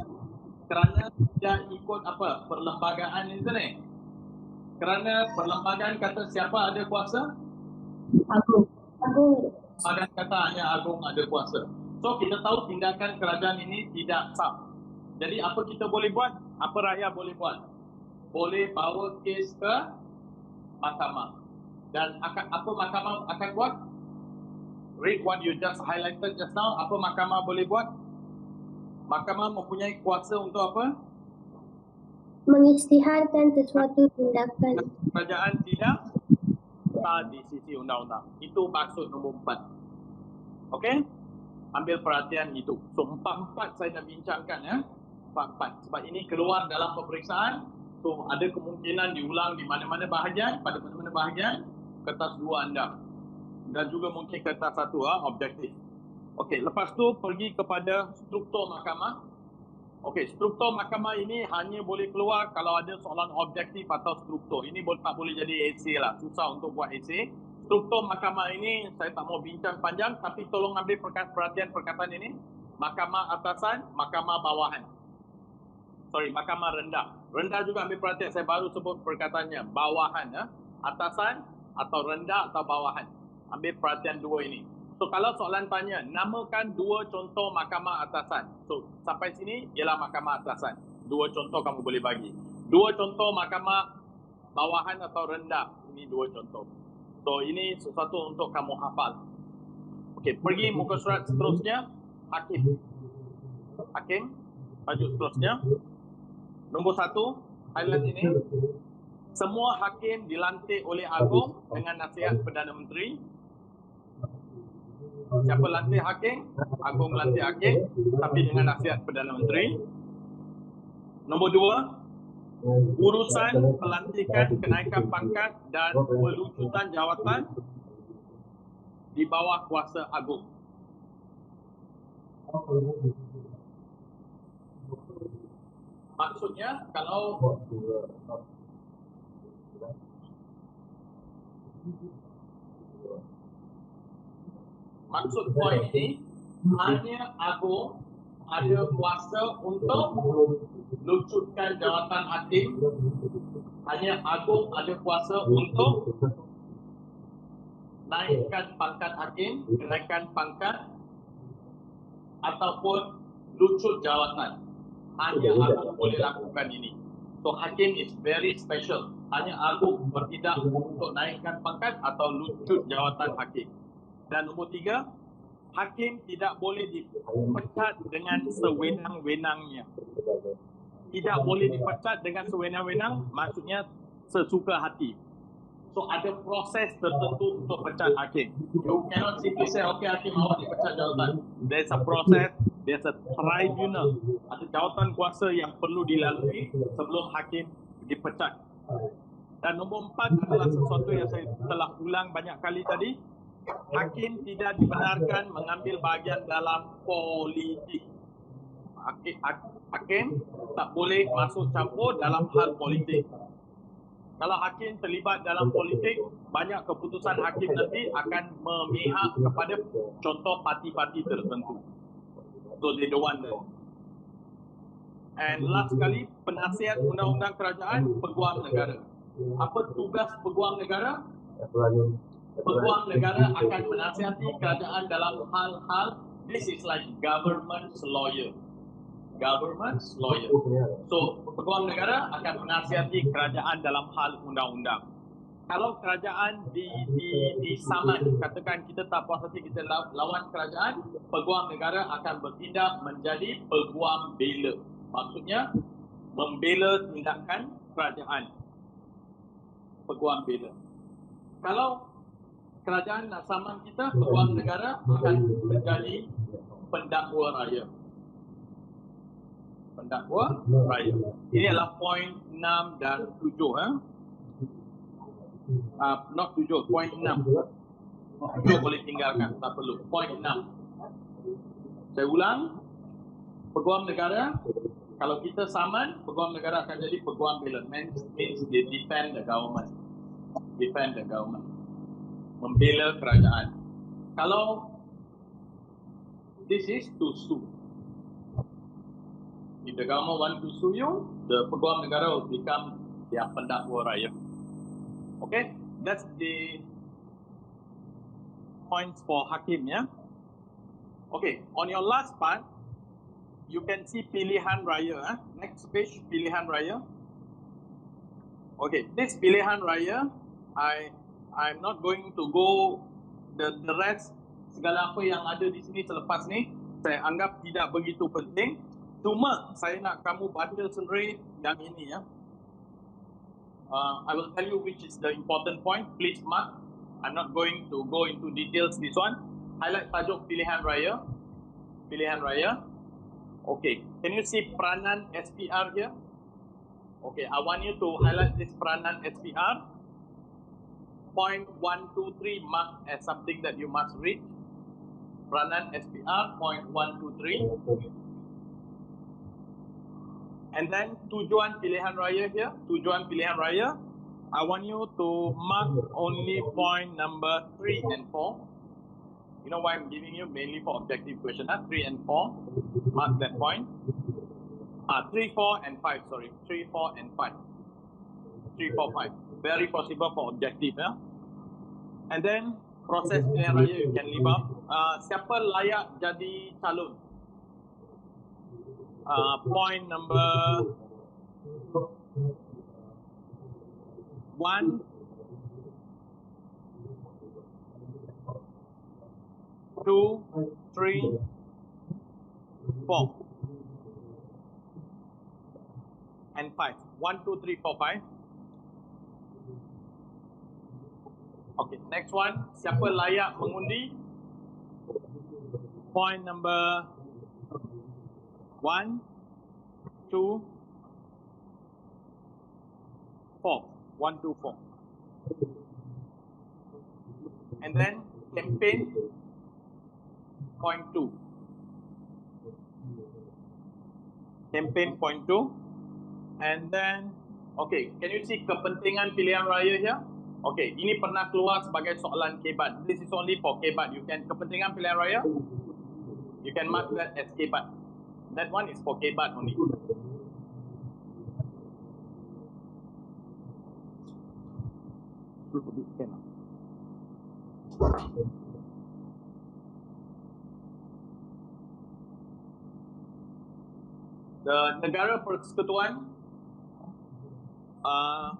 Kerana tidak ikut apa? Perlembagaan, isn't it? Kerana perlembagaan kata siapa ada kuasa? Agung. Perlembagaan kata hanya Agung ada kuasa. So kita tahu tindakan kerajaan ini tidak sah. Jadi apa kita boleh buat? Apa rakyat boleh buat? Boleh bawa kes ke mahkamah. Dan apa mahkamah akan buat? Read what you just highlighted just now. Apa mahkamah boleh buat? Mahkamah mempunyai kuasa untuk apa? Mengisytiharkan sesuatu tindakan. Kerajaan tidak sah di sisi undang-undang. Itu maksud nombor 4. Okey? Ambil perhatian itu. So 4-4 saya dah bincangkan ya. 4-4. Sebab ini keluar dalam peperiksaan. So ada kemungkinan diulang di mana-mana bahagian. Pada mana-mana bahagian kertas 2 anda. Dan juga mungkin kertas 1 objektif. Okey, lepas tu pergi kepada struktur mahkamah. Okey, struktur mahkamah ini hanya boleh keluar kalau ada soalan objektif atau struktur. Ini tak boleh jadi esei lah. Susah untuk buat esei. Struktur mahkamah ini saya tak mau bincang panjang, tapi tolong ambil perhatian perkataan ini. Mahkamah atasan, mahkamah bawahan. Mahkamah rendah. Rendah juga ambil perhatian. Saya baru sebut perkataannya. Bawahan. Atasan atau rendah atau bawahan. Ambil perhatian dua ini. So kalau soalan tanya, namakan 2 contoh mahkamah atasan. So sampai sini ialah mahkamah atasan. 2 contoh kamu boleh bagi. 2 contoh mahkamah bawahan atau rendah. Ini 2 contoh. So ini sesuatu untuk kamu hafal. Okey, pergi muka surat seterusnya. Hakim. Tajuk seterusnya. Nombor 1, highlight ini. Semua hakim dilantik oleh Agung dengan nasihat Perdana Menteri. Siapa lantik hakim? Agung lantik hakim, tapi dengan nasihat Perdana Menteri. Nombor 2, urusan pelantikan, kenaikan pangkat dan pelucutan jawatan di bawah kuasa Agung. Maksudnya kalau maksud poin ini hanya Agung ada kuasa untuk lucutkan jawatan hakim. Hanya Agung ada kuasa untuk naikkan pangkat hakim, kenaikan pangkat ataupun lucut jawatan. Hanya Agung boleh lakukan ini. So hakim is very special. Hanya Agung bertindak untuk naikkan pangkat atau lucut jawatan hakim. Dan nombor 3, hakim tidak boleh dipecat dengan sewenang-wenangnya. Tidak boleh dipecat dengan sewenang-wenang, maksudnya sesuka hati. So ada proses tertentu untuk pecat hakim. You cannot simply say, okay hakim awak dipecat jawatan. There's a process, there's a tribunal. Ada jawatan kuasa yang perlu dilalui sebelum hakim dipecat. Dan nombor 4 adalah sesuatu yang saya telah ulang banyak kali tadi. Hakim tidak dibenarkan mengambil bahagian dalam politik. hakim tak boleh masuk campur dalam hal politik. Kalau hakim terlibat dalam politik, banyak keputusan hakim nanti akan memihak kepada contoh parti-parti tertentu. So they don't want that. And last sekali, penasihat undang-undang kerajaan, peguam negara. Apa tugas peguam negara? Peguam negara akan menasihati kerajaan dalam hal-hal, this is like government's lawyer. Government's lawyer. So, peguam negara akan menasihati kerajaan dalam hal undang-undang. Kalau kerajaan disaman, katakan kita tak puas hati, kita lawan kerajaan, peguam negara akan bertindak menjadi peguam bela. Maksudnya, membela tindakan kerajaan. Peguam bela. Kalau kerajaan nak saman kita, peguam negara akan menjadi pendakwa raya. Pendakwa raya. Ini adalah poin 6 dan 7. Not 7, poin 6. 7 boleh tinggalkan, tak perlu. Poin 6. Saya ulang. Peguam negara, kalau kita saman, peguam negara akan jadi peguam bela. Means they defend the government. Defend the government. Membela kerajaan. Kalau this is to sue. If the government want to sue you, the peguam negara will become their pendakwa raya. Okay, that's the points for hakim, yeah. Okay, on your last part, you can see pilihan raya. Next page, pilihan raya. Okay, this pilihan raya, I'm not going to go the rest, segala apa yang ada di sini selepas ni, saya anggap tidak begitu penting. Cuma saya nak kamu baca sendiri yang ini, ya. I will tell you which is the important point. Please mark. I'm not going to go into details this one. Highlight tajuk pilihan raya. Pilihan raya. Okay. Can you see peranan SPR here? Okay. I want you to highlight this peranan SPR. Point 1, 2, 3 mark as something that you must read. Peranan SPR. Point 1, 2, 3. And then tujuan pilihan raya here, tujuan pilihan raya, I want you to mark only point number 3 and 4. You know why I'm giving you? Mainly for objective question, 3 and 4. Mark that point. 3, 4 and 5, sorry. 3, 4 and 5. 3, 4, 5. Very possible for objective, yeah? And then proses pilihan raya you can leave out. Siapa layak jadi calon? Point number 1, 2, 3, 4, and 5. 1, 2, 3, 4, 5. Okay, next one. Siapa layak mengundi? Point number 1, 2, 4. 1, 2, 4. And then campaign. Point 2. Campaign point 2. And then, okay, can you see kepentingan pilihan raya here? Okay, ini pernah keluar sebagai soalan kebat. This is only for kebat. You can kepentingan pilihan raya. You can mark that as kebat. That one is for kebat only. The negara persekutuan, I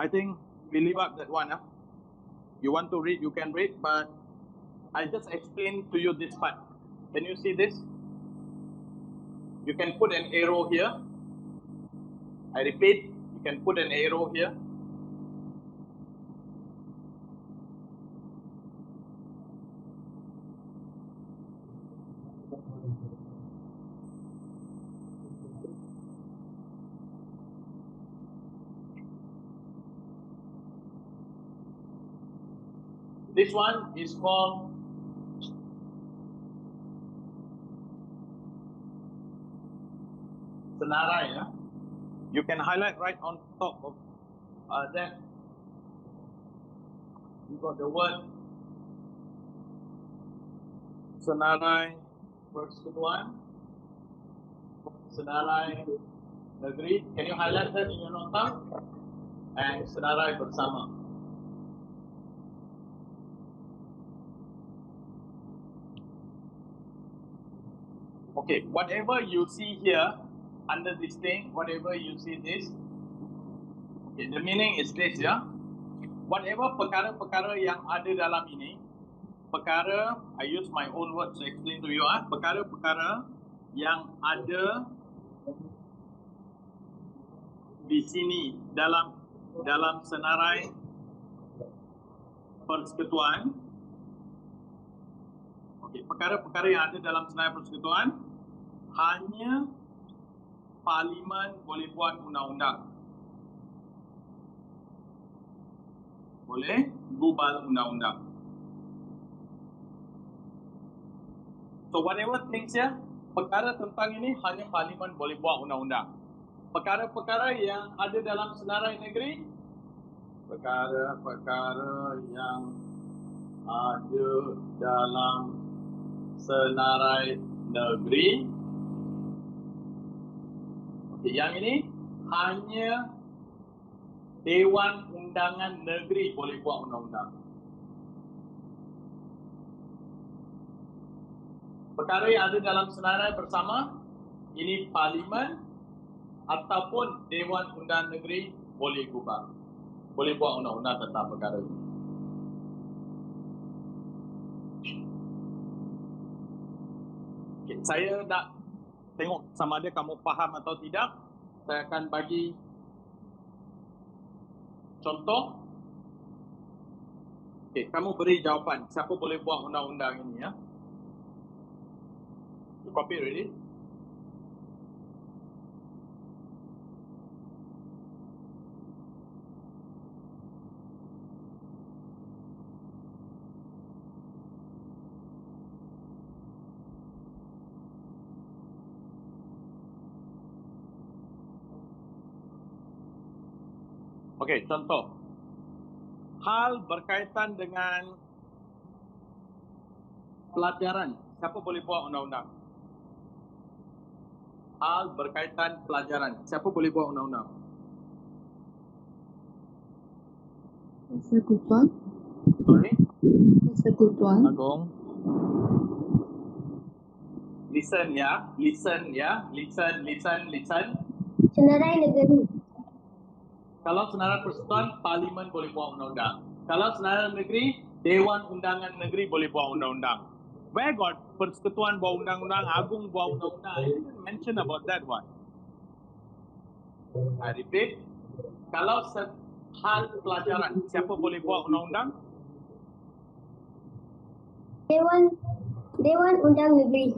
think we leave out that one. You want to read, you can read, but I just explain to you this part. Can you see this? You can put an arrow here. I repeat, you can put an arrow here. This one is called senarai, you can highlight right on top of that. You got the word senarai persekutuan, senarai negeri. Can you highlight that in your nota? And senarai bersama. Okay, whatever you see here under this thing, whatever you see this, okay, the meaning is this, ya. Whatever perkara-perkara yang ada dalam ini, perkara, I use my own words to explain to you, perkara-perkara yang ada di sini dalam senarai persekutuan. Okey, perkara-perkara yang ada dalam senarai persekutuan hanya Parlimen boleh buat undang-undang. Boleh gubal undang-undang. So whatever things ya, perkara tentang ini hanya Parlimen boleh buat undang-undang. Perkara-perkara yang ada dalam senarai negeri, perkara-perkara yang ada dalam senarai negeri, okay, yang ini hanya Dewan Undangan Negeri boleh buat undang-undang. Perkara yang ada dalam senarai bersama, ini Parlimen ataupun Dewan Undangan Negeri boleh gubal, boleh buat undang-undang tentang perkara ini. Okay, saya nak tengok sama ada kamu faham atau tidak. Saya akan bagi contoh. Okay, kamu beri jawapan. Siapa boleh buat undang-undang ini, ya? You copy already? Okey, contoh. Hal berkaitan dengan pelajaran. Siapa boleh buat undang-undang? Hal berkaitan pelajaran. Siapa boleh buat undang-undang? Persekutuan. Sorry? Persekutuan. Agong. Listen ya. Listen ya. Listen. Senarai negeri. Kalau senarai persekutuan, Parlimen boleh buat undang-undang. Kalau senarai negeri, Dewan Undangan Negeri boleh buat undang-undang. Where got persekutuan buat undang-undang, Agung buat undang-undang? I didn't mention about that one. I repeat, kalau hal pelajaran, siapa boleh buat undang-undang? Dewan Undang Negeri.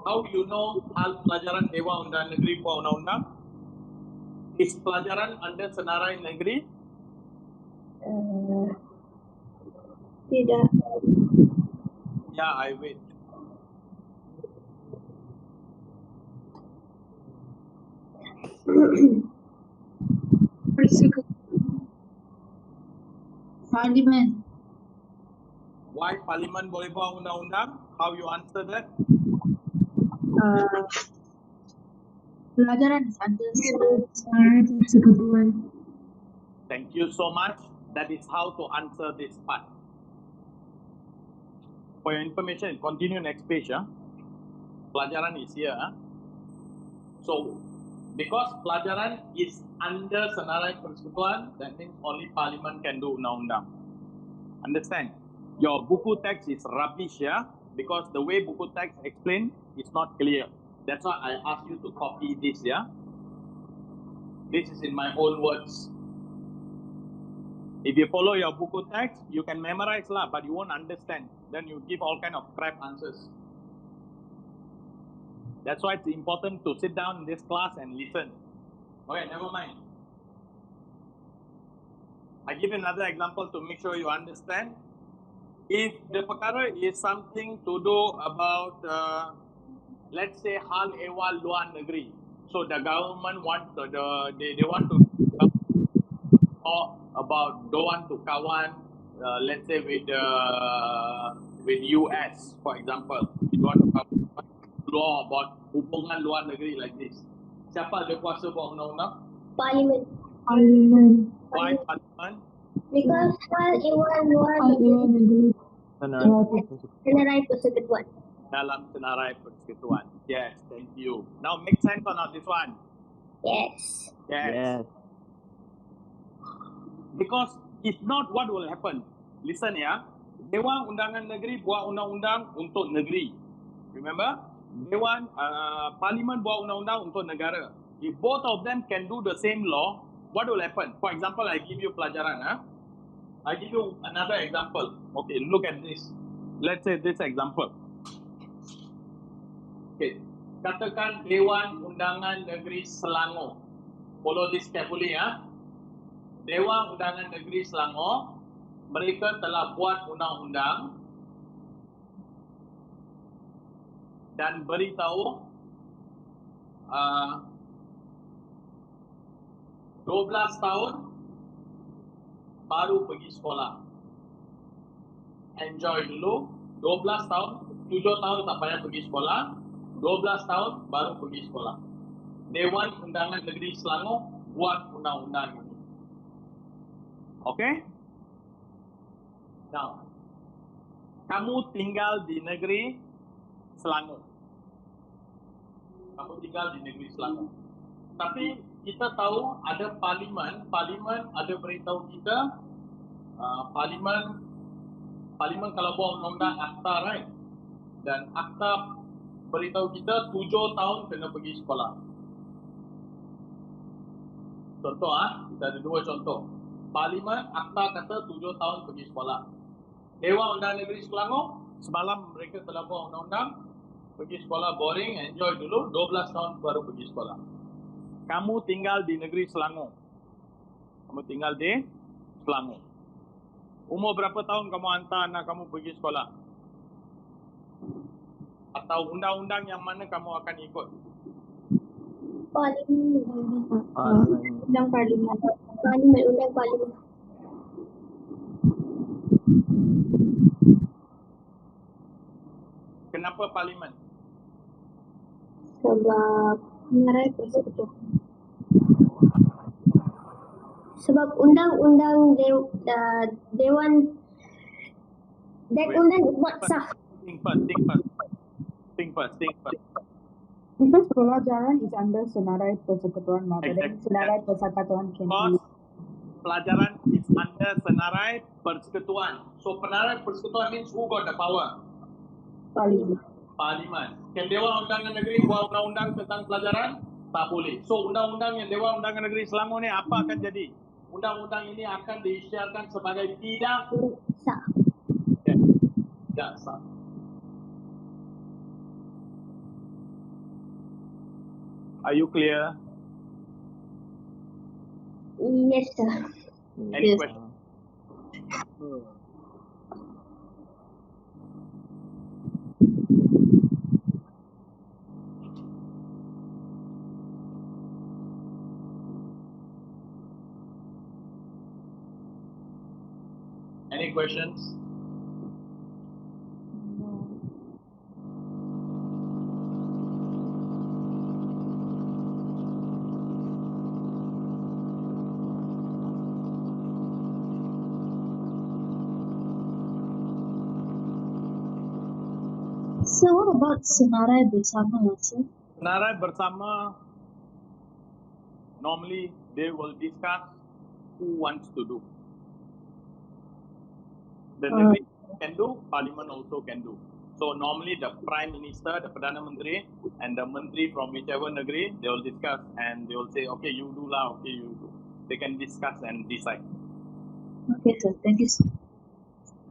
How you know hal pelajaran Dewan Undangan Negeri buat undang-undang? Is pelajaran under senarai negeri? Tidak. Yeah, I wait. Persekutuan. Parlimen. Why Parlimen boleh buat undang-undang? How you answer that? Pelajaran is under senarai persekutuan. Thank you so much. That is how to answer this part. For your information, continue next page. Pelajaran is here. So, because pelajaran is under senarai persekutuan, that means only Parlimen can do undang-undang. Understand? Your buku text is rubbish, because the way buku text explain is not clear. That's why I ask you to copy this, This is in my own words. If you follow your buku text, you can memorize lah, but you won't understand. Then you give all kind of crap answers. That's why it's important to sit down in this class and listen. Okay, never mind. I give another example to make sure you understand. If the perkara is something to do about, let's say, hal ehwal luar negeri. So the government want they want to talk about don't want to kawan, let's say with US, for example. You want to kawan law about hubungan luar negeri like this. Siapa ada kuasa buat undang-undang? Parliament. Why Parliament? Because hal Iwan luar negeri senarai persekutuan. Dalam senarai persekutuan. Yes, thank you. Now make sense or not this one? Yes. Yes. Because if not, what will happen? Listen ya. Dewan Undangan Negeri buat undang-undang untuk negeri. Remember? Dewan Parlimen buat undang-undang untuk negara. If both of them can do the same law, what will happen? For example, I give you pelajaran. I give you another example. Okay, look at this. Let's say this example. Okay, katakan Dewan Undangan Negeri Selangor. Follow this carefully ya. Dewan Undangan Negeri Selangor, mereka telah buat undang-undang dan beritahu 12 tahun baru pergi sekolah. Enjoy dulu, 12 tahun, 7 tahun tak payah pergi sekolah, 12 tahun baru pergi sekolah. Dewan Undangan Negeri Selangor buat undang-undang ini. Okay? Now, kamu tinggal di negeri Selangor. Kamu tinggal di negeri Selangor. Tapi kita tahu ada parlimen ada beritahu kita, parlimen kalau buat undang-undang akta, right? Dan akta beritahu kita 7 tahun kena pergi sekolah. Contoh kita ada 2 contoh. Parlimen akta kata 7 tahun pergi sekolah. Dewan Undangan Negeri Selangor, semalam mereka telah buat undang-undang, pergi sekolah boring, enjoy dulu, 12 tahun baru pergi sekolah. Kamu tinggal di negeri Selangor. Kamu tinggal di Selangor. Umur berapa tahun kamu hantar anak kamu pergi sekolah? Atau undang-undang yang mana kamu akan ikut? Parlimen. Undang Parlimen. Undang Parlimen. Kenapa parlimen? Sebab Senarai persekutuan. sebab undang-undang Dewan dan undang buat sah. Think first. Because pelajaran is under Senarai Persekutuan, maka dan Senarai Persekutuan can be. Pelajaran is under Senarai Persekutuan. So Senarai Persekutuan means who got the power? Parlimen. Kan Dewan Undangan Negeri buat undang-undang tentang pelajaran? Tak boleh. So undang-undang yang Dewan Undangan Negeri Selangor ni apa akan jadi? Undang-undang ini akan diisytiharkan sebagai tidak Sah. tidak sah. Are you clear? Yes, sir. Any Yes. question? Any questions? So what about Senarai Bersama, sir? Senarai Bersama, normally they will discuss who wants to do. The negeri can do, Parliament also can do. So normally the Prime Minister, the Perdana Menteri, and the Menteri from whichever negeri, they will discuss and they will say, okay, you do lah, okay, you do. They can discuss and decide. Okay, sir. Thank you, sir.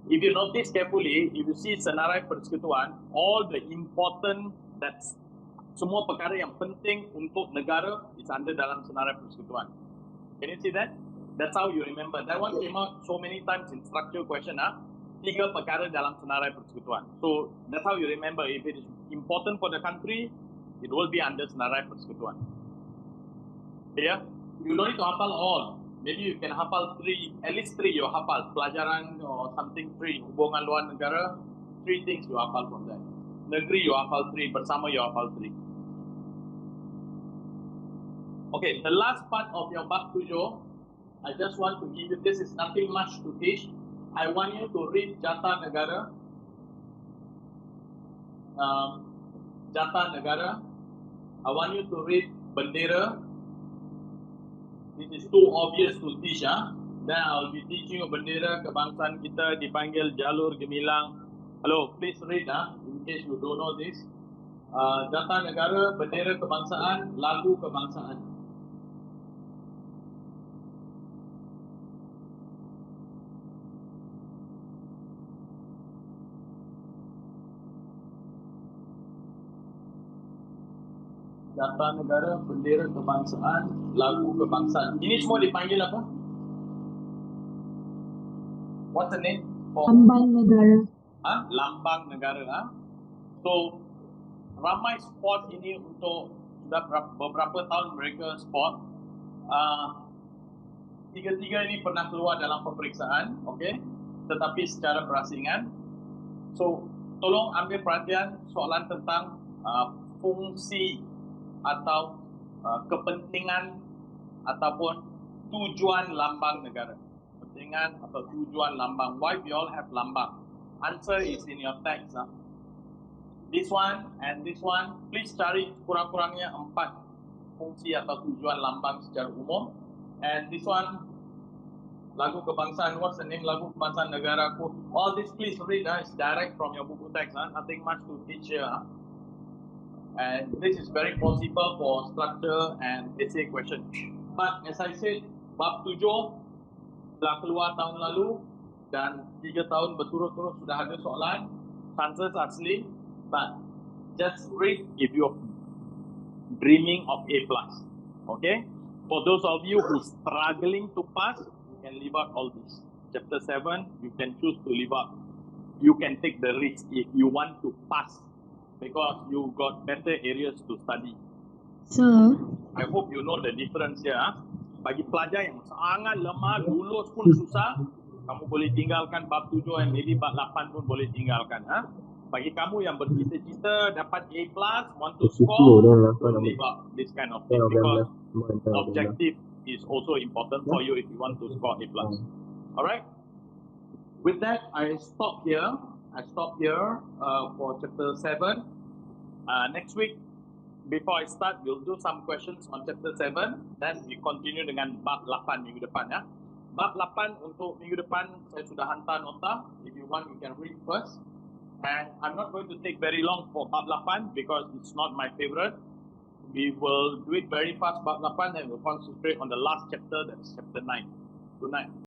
If you notice carefully, if you see Senarai Persekutuan, all the important, that's semua perkara yang penting untuk negara is under dalam Senarai Persekutuan. Can you see that? That's how you remember. That one came out so many times in structure question. 3 perkara dalam Senarai Persekutuan. So that's how you remember. If it is important for the country, it will be under Senarai Persekutuan. Yeah, you don't need to hafal all. Maybe you can hafal 3, at least 3 you hafal. Pelajaran or something 3, hubungan luar negara, 3 things you hafal from that. Negeri you hafal 3, bersama you hafal 3. Okay, the last part of your bab 7, I just want to give you, this is nothing much to teach. I want you to read Jata Negara. Jata Negara. I want you to read Bendera. This is too obvious to teach. Then I'll be teaching you bendera kebangsaan kita dipanggil jalur gemilang. Hello, please read in case you don't know this. Jata Negara, bendera kebangsaan, lagu kebangsaan. Jata Negara, bendera kebangsaan, lagu kebangsaan. Ini semua dipanggil apa? What's the name? Lambang negara. Lambang negara. So, ramai sport ini untuk sudah beberapa tahun mereka sport. Tiga-tiga ini pernah keluar dalam peperiksaan, okay? Tetapi secara berasingan. So, tolong ambil perhatian soalan tentang fungsi atau kepentingan ataupun tujuan lambang negara. Kepentingan atau tujuan lambang. Why we all have lambang? Answer is in your text. This one and this one, please cari kurang-kurangnya 4 fungsi atau tujuan lambang secara umum. And this one, lagu kebangsaan, what's the name lagu kebangsaan negaraku? All this please read, it's direct from your buku text. Nothing much to teach here. And this is very possible for structure and essay question. But as I said, bab 7 telah keluar tahun lalu dan 3 tahun berturut-turut sudah ada soalan. Chances are slim, but just read if you're dreaming of A+. Okay? For those of you who struggling to pass, you can leave out all this. Chapter 7, you can choose to leave out. You can take the risk if you want to pass, because you got better areas to study. Sir, I hope you know the difference here. Bagi pelajar yang sangat lemah, lulus pun susah, kamu boleh tinggalkan bab 7 and maybe bab 8 pun boleh tinggalkan. Bagi kamu yang bercita-cita dapat A+, want to score, don't leave out this kind of thing, because objective is also important for you if you want to score A+. Alright? With that, I stop here. For chapter 7. Next week, before I start, we'll do some questions on chapter 7. Then we continue dengan bab 8 minggu depan. Bab 8 untuk minggu depan, saya sudah hantar nota. If you want, you can read first. And I'm not going to take very long for bab 8 because it's not my favorite. We will do it very fast, bab 8, and we'll concentrate on the last chapter, that's chapter 9. Good night.